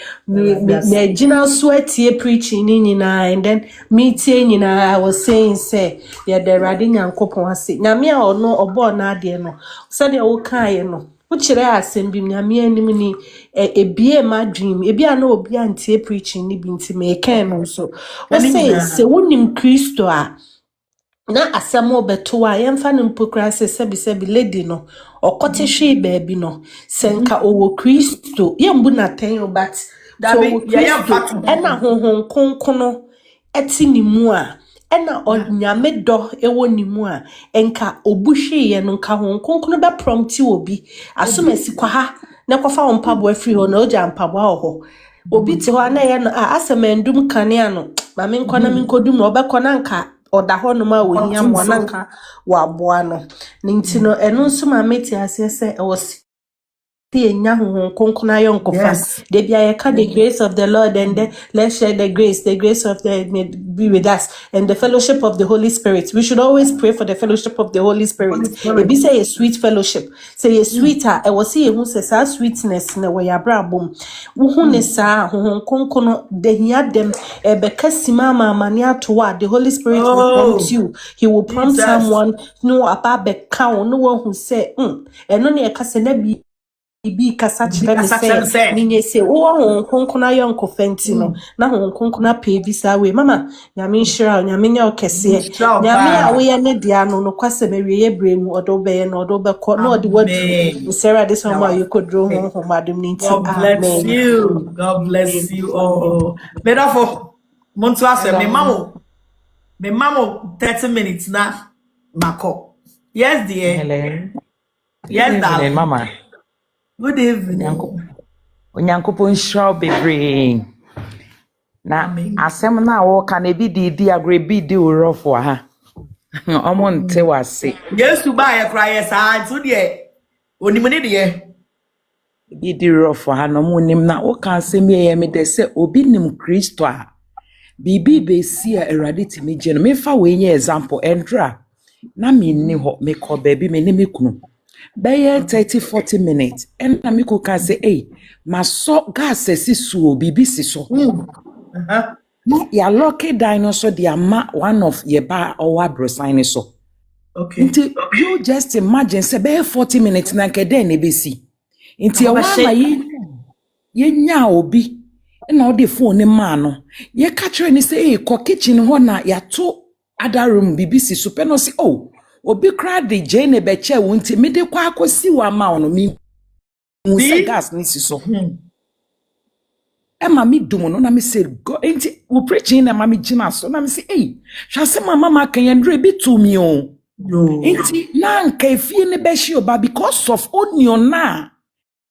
gina so atie preaching ni nyina, and then me tie nyina I was saying say ya the rade nyankopon ase nyame a ono obo na ade no so de wo kan no uchire asem bi nyame anim ni ebie ma dream ebia na obi antie preaching ni bi nti me kan no so o say se wonim Kristo a na asemo beto a yemfa ne mpokra se lady no okote hwe baabi no senka owo Kristo yembu na ten but so Kristo ena honhon konkono eti ni mu a ena onyame do ewo ni mu a enka obuhwe ye no nka honhon konkono be prompt obi asomasi kwa ha na kofa ompabo afiri ho na oja mpabo ho obi ti ho na ye no asemandum kanea no ma me nkona me nkodum obekona nka oda ho no ma wo hia mo nanka wa boa no ninti no eno nso ma meti ase se e was the grace of the Lord and let's share the grace of the may be with us and the fellowship of the Holy Spirit. We should always pray for the fellowship of the Holy Spirit. It be say a sweet fellowship. Say a sweeter. I was see who says our sweetness na we abrabum. Who ne sa konkono de hiya them bekasima mania to what the Holy Spirit will prompt you. He will prompt someone no about the cow no one who say and only a kasenebi ibi kasachi say ninye say oh konkona yonko fenti no na konkona pe visa we mama nyame nhira nyame nya okese nyame a we ne dia no kwase mewie bremu odo be no odo be ko no de wadu Sarah this one you could draw home madam ninti amen. God bless you all. Therefore monto ase me mamo 30 minutes na mako. Yes dear. Hello. Yes darling. Mama. Good evening. Onyankopon shall be bring. Na asem na wo ka na bi di agre bi di urofo ha. Omo nte wase. Yes to buy a cry sa so de onimune de bi di urofo ha no mo nim na wo ka asem ye me de se obi nim Kristo a bibi be si a erade timi je no me fa we nye example endra Na me ni ho me call baby me ni me kunu. Beye 30-40 minutes. And na me ko can say, hey, ma so gas si so bibi si so. Na ya lucky dinosaur the ama one of ye ba or brosign so. Okay. Inti you just imagine say beye 40 minutes na kede ne besi. Inti ya wana ye nya obi na o de phone ne ma no. Ye catch ni say hey, ko kitchen ho na ya to other room bibi si so pe no say oh obi kra de jene be che wonti me de kwa akosi wa ma ono mi unse gas ni si so Emma mi dumo no na me say go enti we preaching na mama gina so na me say eh hwa se mama kan yandre bi to me o enti na nka efie ne be hye oba because of onion na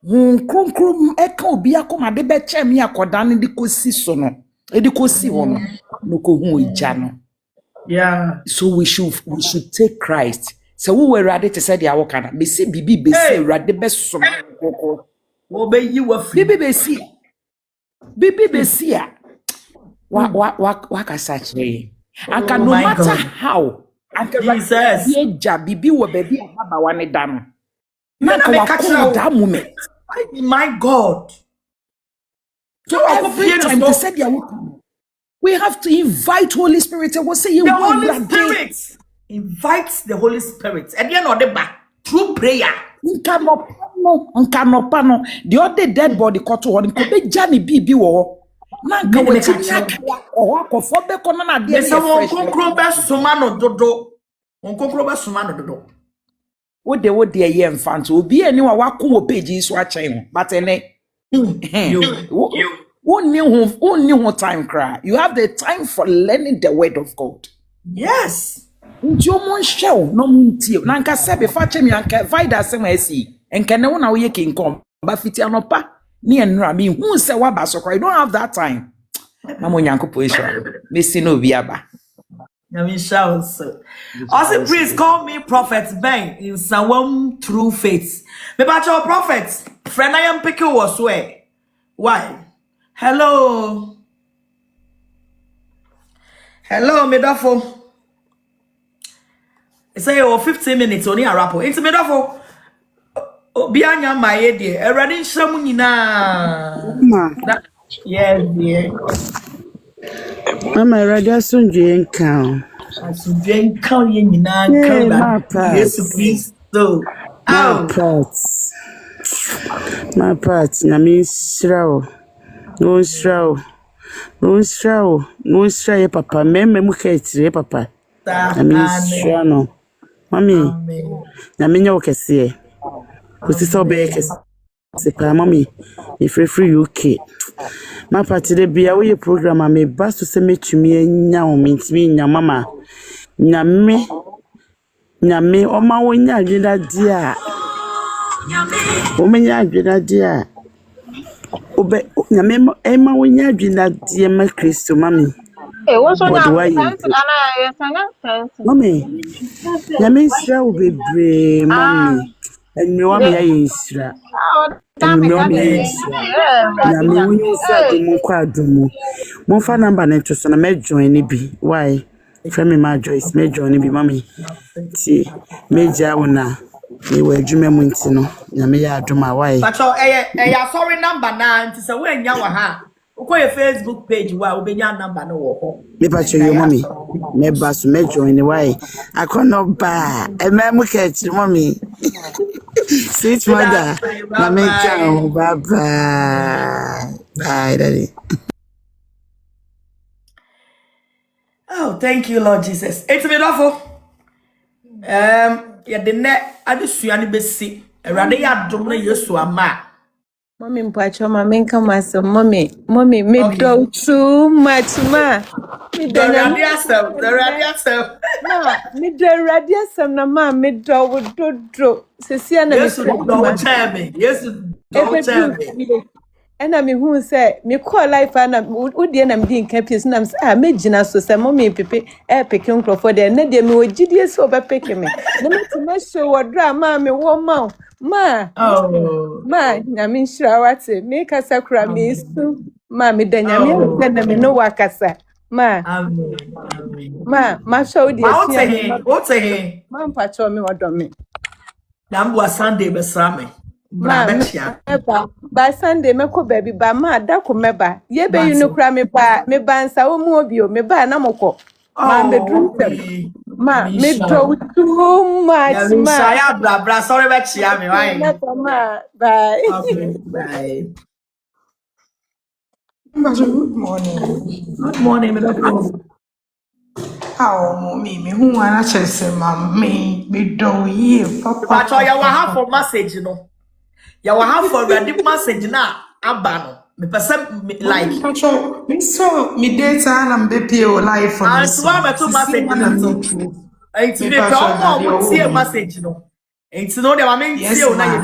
kronkrom eka obi akoma de be che me akoda ne de kosi so no e de kosi ho no ko hu ija no. Yeah. So we should take Christ. So we were ready to say the awokana. Be say bibi be say ready be so. Obey you were free. Bibi be see. Bibi be see. Wa kasache. Anka no matter God. how. Anka Jesus. Ye ja bibi wo baby ababa wane dano. Na Nanka wa ko that moment. My God. So every time to say the awokana. We have to invite Holy Spirit. I will say you the Holy Spirit invites the Holy Spirit. And you know the back through prayer. Nkanopano. The other dead body cut to one. Could be Johnny B. Wo. Nanka we tinya o akofo be kono na de fresh. Onkokroba sumano dodo. Onkokroba sumano dodo. Wo de ye mfant obi ani wa wako wo page so a chen but ene only who time cry. You have the time for learning the word of God. Yes. Njomon show no muntie. Nanka sebe fa chemi anka Vida sema esi. Enka ne wona wo ye king come. Ba fiti anopa ni enra mi hu se wa ba so cry. You don't have that time. Mama Nyankopon Israel. Messi no bi aba. Yami shouts. Also, please call me Prophet Ben in Sawam True Faith. Me ba your prophet. Friend I am picking was where. Why? Hello. Hello, Medafo. I say, 15 minutes only a rapport. It's Medafo. Bianya my idea. A running shamunina. Yes, dear. Mama, radio soon drink count. I should drink count in my parts. Yes, please. So, my parts. I mean, shrow. No shrow. No shrow. No shrow, papa. Meme muketi, papa. I mean, shrow. Mommy, I mean, you can see. Because it's so big. Sepa mommy, if free UK. My party de be away program I may bust to say me to me now means me nya mama. Nyame o ma wonya adwena dia. O menya adwena dia. Obe nyame e ma wonya adwena dia ma Kristo mami. What's on Mommy, nyame sra wo bebre mommy. Enyo me ya yisra. Nyame wonsa de mo kwa adumu. Mo fa number na to so na me join ni bi. Why? From my Joyce, me join bi mommy. Ti meja wona. Me we adwuma mu nti no. Nyame ya aduma why? But sorry number na nti se we nya wa ha. Ukoye Facebook page wa obenya number no wo ho. Me pa cho you mommy. Me basu me join why? I cannot ba. E me mu catch mommy. Sweet mother. Na me ciao. Bye bye. Bye daddy. Oh, thank you, Lord Jesus. It's me awful. Yeah, the net adusua ni besi. Erade ya dom na Yesu ama. Mommy mpacho mama nka maso mommy me do too much ma. Me The radiasem. No, me do radiasem na ma me do do. Sesia na me Yesu do cheme. Yesu do cheme. Ena me hu say me call life na udie na me di nka pies na me me gina so say mommy pepe pick nkrofo de na de me ogidie so be pick me. Na me to me show wodra ma me wo ma. Ma, na me shira wate me kasa kura me su ma me danya me na me no wakasa Ma, Amen. Amen. ma show the Ma, senior me. what's a Ma mpacho me odo me. Nambua Sunday besame. Ma, Brabechia. meba. By Sunday me ko baby ba ma da ko meba. Ye be you no Mate. kra me ba nsa wo mu obi o me ba na moko. Ma be Oh, drum tem. okay. Ma, me Yamisha. draw too much, Yamisha, ma. ya bra. Sorry, Bechia, me, why? Never, ma. Bye. Okay, bye. Good morning. Good morning, my doctor. How me who wanna chase me do ye But papa you will have papa. for message, you know. You will have for ready message now. Abano. Me person like. Pacho, me so me data and be o life on And this to have one. a two Sisi message, man you and know. no true. And to Me the pacho na more the would see a owo. message, you know. And to know that I mean, see, Yes you know, ma.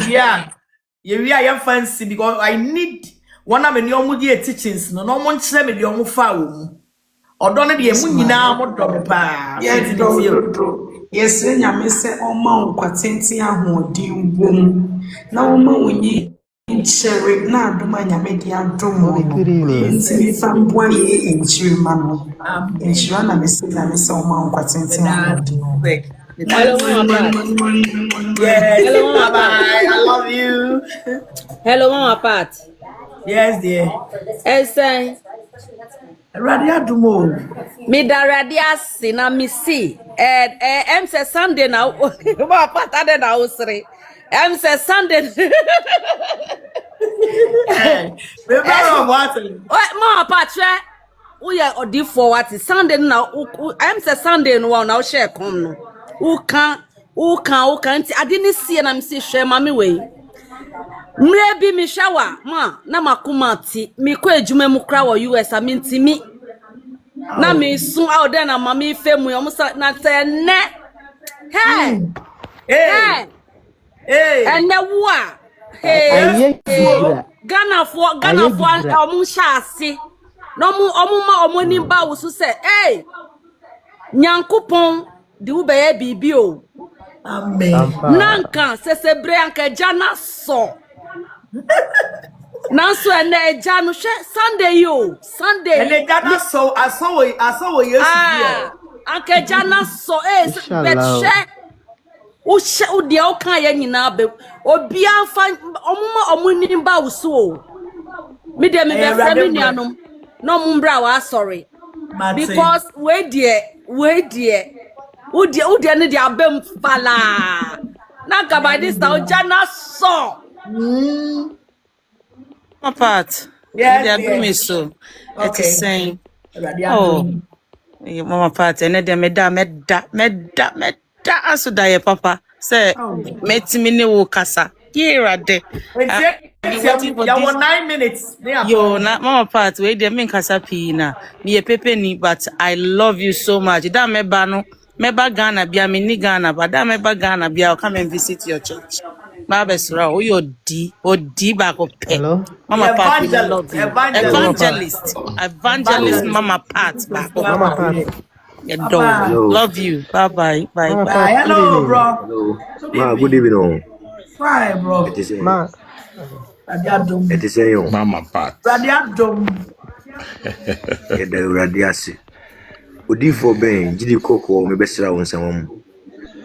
you are fancy because I need one of the new teachings. No one say me the omu foul. Or don't the Yes emu ma. na mo drop pa. So Yeah, it's you. do. Yes, nyame sɛ ɔma wo kwatenti ahoɔden wom na ɔma wo nyi nkyɛre na adom a nyame de adom wo Mommy, no good evening. nti mefa mboa yɛ nkyiri ma no Amen. nhyira na mesɛ nyame sɛ ɔma wo kwatenti That's ahoɔden wom. it. Hello, Mama Pat. Yes. Hello, Bye Mama Pat. bye. I love you. Hello, Mama Pat. Yes, dear. Esen, Radia Dumo. me da radia si na mi si. Em se Sunday na. Mama Pat ade na usre. Em se Sunday. Hey, remember what? Mama Pat hwe. Uye odi for what Sunday na. Em se Sunday no na share kom no. Uka nti ade ni sie na mi si hwe mami we. Mre bi mi shawa ma na makuma ti mi ko ejuma mu kra wo US aminti mi na Oh. mi sun out there na mami fe mu yo musa na te ne hey Hey, hey hey. ene wo a hey Yes, Aye hey gidra. Ghana Aye for gidra. omu sha ase no mu omu ma omu ni ba wo so se hey nyankopon de wo be ye bibi o amen. Ampa. nanka sesebre anka jana so nanso ene eja no hwe Sunday yo And Sunday then Ghana I saw yes ah dear. anka jana so bet Inshallah. she wo de o kan ya nyina be obi anfa omuma omuni ba wuso o me de me be Eh, fra me Radembre. nuanom no mumbra wa sorry Mate. because we die wo de ne de abem fala na ka by this now jana so Mm. Mama Pat, they Yes, are doing me dear. so. It is Okay. saying, Radia oh, Dum. Mama Pat, and then meda, aso da ye papa. Say, Oh. met me ne wo kasa. Here are they. I've been waiting for You this. want 9 minutes. Yo, na Mama Pat, wait there, me kasa pina. Me a pepe ni, but I love you so much. That meba no, meba Ghana bia me ni Ghana, but that meba Ghana bia, I'll come and visit your church. Baba Sura, oh odi back up. Hello? Mama Pat, we Evangelist. love you. Hello, Mama Evangelist. Pat. Evangelist Evangelist. Mama Pat back up. Mama Pat. Your dog. Papa. Hello, Love you. Bye bye. Bye Mama bye. Pat, good Hello, evening. bro. hello. Good Ma, good evening. evening. Fine, It bro. is Ma. Radia it Dum. is you. Mama Pat. Radia Dum. Yeah, the radiasi. Odi for ben, jidi koko me besra won samam.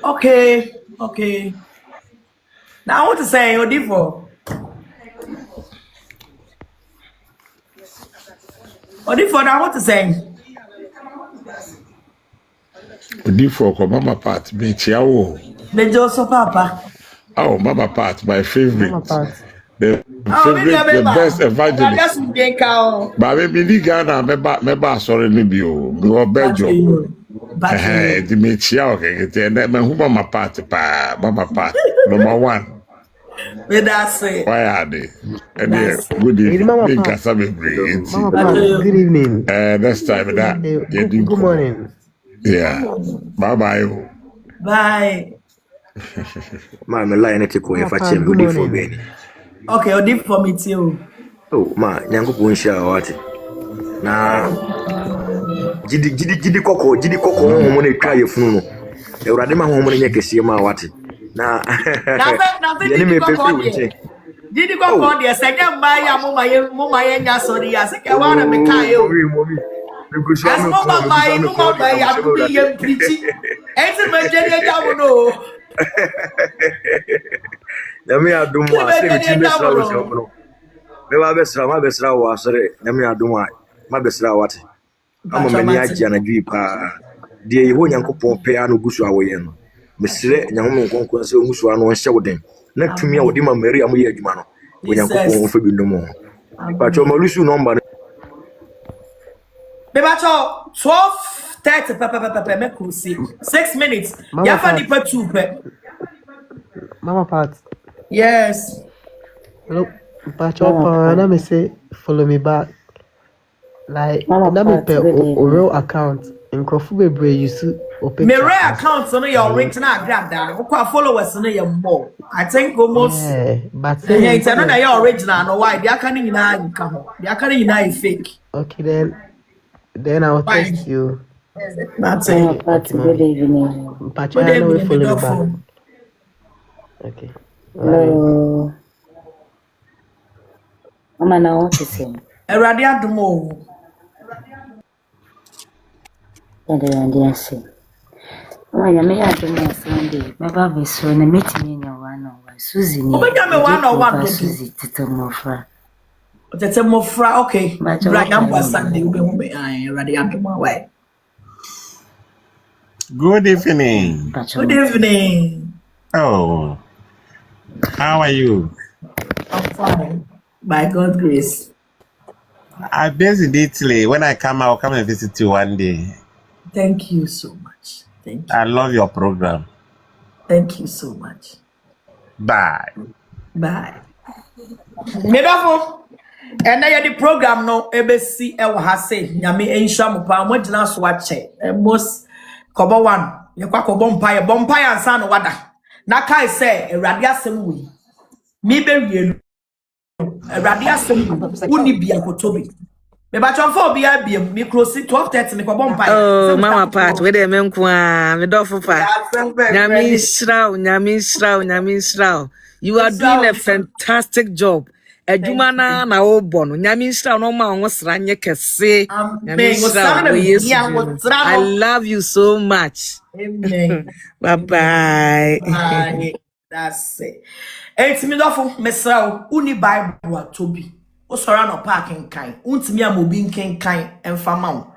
Okay. Okay. Now I want to say Odifo. Odifo, now I want to say. Odifo ko Mama Pat. Me chiawo. Mejo so papa. Oh, Mama Pat, my Mama favorite. Pat. The Oh, me favorite, the best remember. Radia evangelist. Sudenka. But me ni Ghana, meba sorry ni bi o. Me wo Battery bejo. you. Battery you. Di me chiawo kekete. Me hu Mama Pat pa. Mama Pat. Number one. Me that's it. Why are they? And That's it. good Hey, evening. Mama Me Pat. kasa me Hello, bring it. Mama Pat, Battery hello. good you. evening. Next time that Hey, you good, didn't good come. morning. Yeah. Bye bye. Bye. Ma, me line take ko e Mama fa Pat, chem good odi for morning. ben. Okay, Odifo me too. Oh, ma, nyango ko nsha wate. Na jidi koko homo na twa ye funu no. E urade ma homo na nya kese ma wate. Na Nothing de ne did you me go pepe for there? wonche. Did you go Oh, for there? Second buy ya mama nya sorry ya. Second one me oh, kai you. mommy. As mama my no mama ya do be yem preaching. Enti me jeni jamu no. Nyame adom a se bi tin besra wo se no. Me ba besra wo asere nyame adom a ma besra wate. Ama mani agi anadwi pa. De yeho Nyankopɔn pe anu gusu awoye no. Mesre nyahom nkonkon se omusu anu hye woden. Na tumi a wodi ma Maria mo ye adwuma no. Nyankopɔn fa bi no mo. But your malusu number. Bebacho 12:30 papa me cruise 6 minutes. Yafa nipa 2 pe. Mama Pat. Yes. Look, Pacho, let me say, follow me back. Like, let me pay real account. In Kofu Bre, you see, my real account, so your original Agradaa. Who followers no your more. I think almost. Yeah, but it's not your original. No why? They are canning in a come. They are canning in a fake. Okay, then I'll text you. That's it. Good evening. Pacho, I know follow me back. Okay. Hello. Mama, now what is it? Agradaa do more. Mama, you may have done Sunday. My baby so na meet me in one-on-one. Susie, me one-on-one. Susie, Tito Mofra. Tito Mofra, okay. Right now, Sunday, we will be Agradaa do more way. Good evening. Good evening. Oh, how are you? I'm fine. By God's grace. I'm based in Italy. When I come, I'll come and visit you one day. Thank you so much. Thank you. I love your program. Thank you so much. Bye. Bye. Medofo. And now the program no ABC ewa hase nyame enhwa mo pa mo gina so ache. Most kobo one. Ye kwa kobo mpaye ansa no wada. Na kai say Awurade asem wi. Mi be wielu. Awurade asem uni bia kotobi. Me ba chonfo bia bia mi close 12:30 me kobo mpaye. Oh mama Pat we dey menko a me dofo pa. Nyame shraw. You are doing a fantastic job. Adwuma na obo no nyame shraw no ma wo sra nye kese. Nyame shraw. I love you so much. Amen. Bye. That's it. Enti mi dofo mesra uni Bible atobi. O sora no parking kan. Untimi amobi nkenkan emfama wo.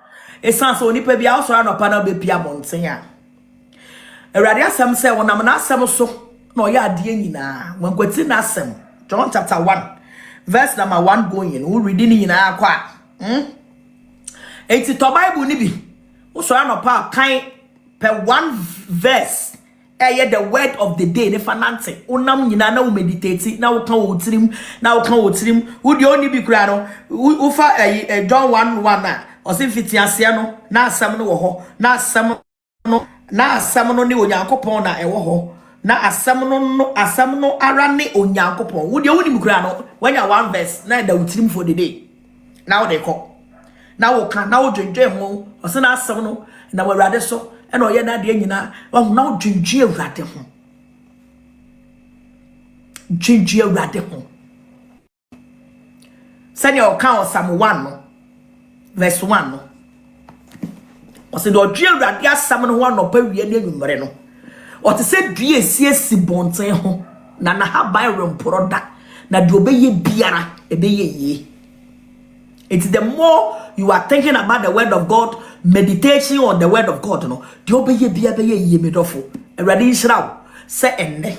Esan so onipa bia o sora no pa na be pia bonten a. Awurade asem se wonam na asem so na oya ade nyina. Wankwati na asem. John chapter 1 verse number 1 going. We reading nyina akwa. Enti to Bible ni bi. O sora no pa kan per one verse. The word of the day, the fanante. Unam nyina na u meditate na u kan otirim u de oni bi kura no ufa John 1:1 na o se fiti ase no na asam no wo ho na asam no ne Onyankopon na ewo ho na asam no ara ne Onyankopon u de oni bi kura no wanya one verse na da otirim for the day na o de ko na wo kan na wo dwendwe ho o se na asam no na wo Awurade so eno ye na de nyina wa na dwendwe Awurade ho dwendwe Awurade ho sanya o kan o Psalm 1 no verse 1 no o se do dwendwe Awurade asam no ho anopa wie na nwumre no o te se due esiesi bonten ho na ha by remporoda na de obeye biara ebeye ye. It's the more you are thinking about the word of God, meditation on the word of God, no. The obeye bia beye ye medofo. Awurade nhyiraw se enne.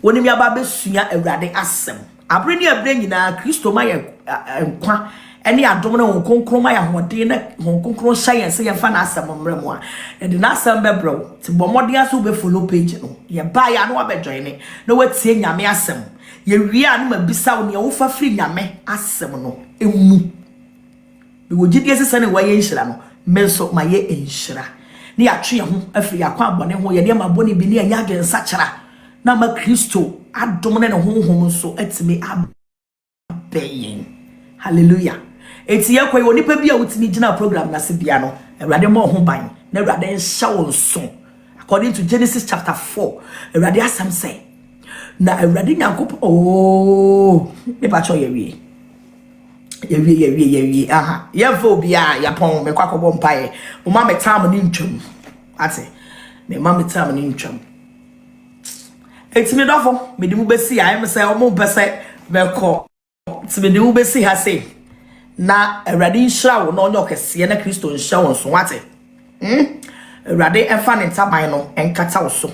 Woni mi aba besuya Awurade asem. Abre ni abre nyina Kristo ma ye nkwa ene adom na won konkron ma ya hode na won konkron hyan se ye fa na asem mremo a. E de na asem bebrew. Ti bomode aso be follow page no. Ye ba ya no abejoin ne. Na watie nyame asem. Ye wi a no mabisa wo ne wo fa firi nyame asem no. Emu. We will get this and way in Shilano, Menso, my ye in Shira. Near tree, a free aquabon, and where my bonny be near Yag and Sachara. Nama Christo, I dominate a home so it's me up paying. Hallelujah. It's here where you be out to me general program, Nasibiano, and rather more home buying, never then shower song. According to Genesis chapter 4, a radiasam say. Now a radiant oh, the batch of ye. Ye aha. Ye vo bia ya pon me kwakobọ mpae. Mo ma me time ni ntwam. Ate. Me ma me time ni ntwam. Etimi dofo me di mu besi a em say o mo pese be ko. Etimi di mu besi ha say na Awurade nhyira wo na onye okese na Kristo nhyira wo so wate. Awurade enfa ne ntaban no enkata wo so.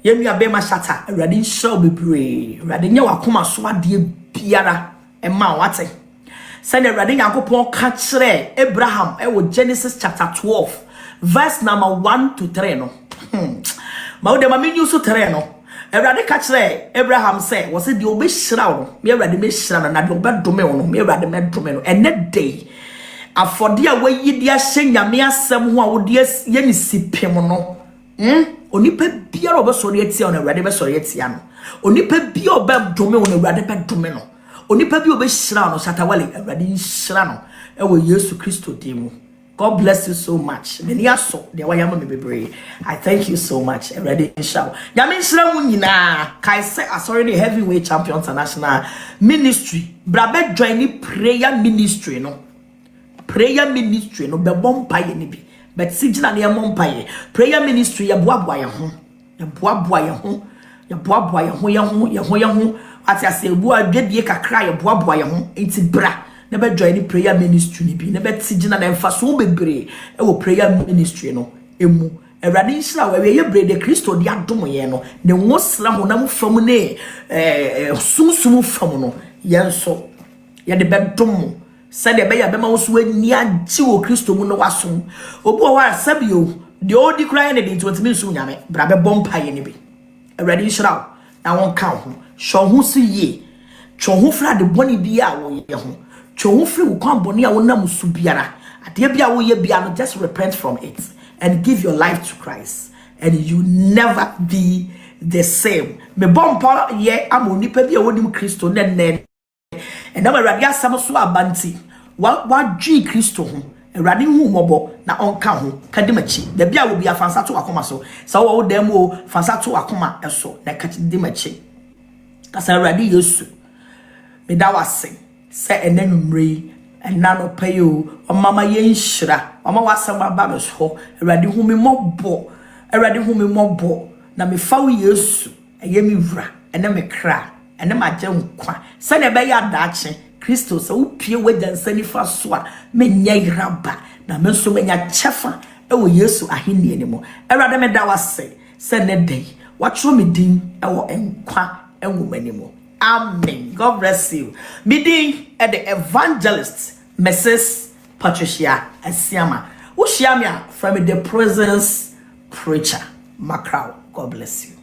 Yenu abe ma shata Awurade nhyira wo bebre. Awurade nya wakoma so ade biara ema wate. Send Awurade Nyankopon ka kire Abraham e wo Genesis chapter 12 verse number 1 to 3 no. Ma wo de ma menyu so 3 no. Awurade ka kire Abraham say wo se de obehira wo me Awurade me hira no na de obedome wo no me Awurade me dome no ene day afode a wayi de ahye nyame asem ho a wo de ye ni sipem no onipa bia ro be sori etia no Awurade be sori etia no onipa bia obedome wo no Awurade be dome no onipa bia obehira no satawale Awurade hira no e wo Yesu Kristo dimu. God bless you so much. Meniaso de wayama me bebre. I thank you so much. Already inshallah. Nyame nhira mu nyina. Kai say asori the heavyweight champion international ministry. Brabe join the prayer ministry no. Prayer ministry no be bompaye ni bi. But sigina ne bompaye. Prayer ministry ya boaboa ye ho. Ya boaboa ye ho. Ya boaboa ye ho. Ati asebu adwedie kakra ya boaboa ye ho. Enti bra. Never join the prayer ministry ni bi never tigina na emfa so bebre e wo prayer ministry no emu Awurade nhira we ye bre de Kristo de adom ye no ne wosra honam fam ne sumsum fam no yenso ye de bedom se de be ya be ma wo so ani agye wo Kristo mu no wasom obu o wa sabio de odi kra ne de ntotimi nsu nyame bra be bompa ye ne bi Awurade nhira na won ka ho hwo ho si ye two ho fra de boni bi a wo ye ho two free will come boni a wonam su biara ade bia wo ye bia no just repent from it and give your life to Christ and you never be the same. Me bompa ye amoni pa bia wonim Kristo nen and na Awurade asam so abanti wa dwi Kristo ho Awurade hu mobo na onka ho kademachi da bia wo bia fansa to akoma so sa wo dem o fansa to akoma eso na kademachi kasa Awurade Yesu me da wase say enenumre enano payo o mama ye nhira o ma wasama ba me so Awurade hu me mobo na me fawo Yesu eye me wura ene me kra ene ma je nkwa se ne be ya daache Kristo se upie wajansani fa so a me nya iraba na me so menya chefa e wo Yesu ahenie ni mo Awurade me da wase se ne dai watro me din e wo nkwa enwumani mo. Amen. God bless you. Meeting at the evangelist, Mrs. Patricia Asiama. Ushiamia from the presence preacher. Macau. God bless you.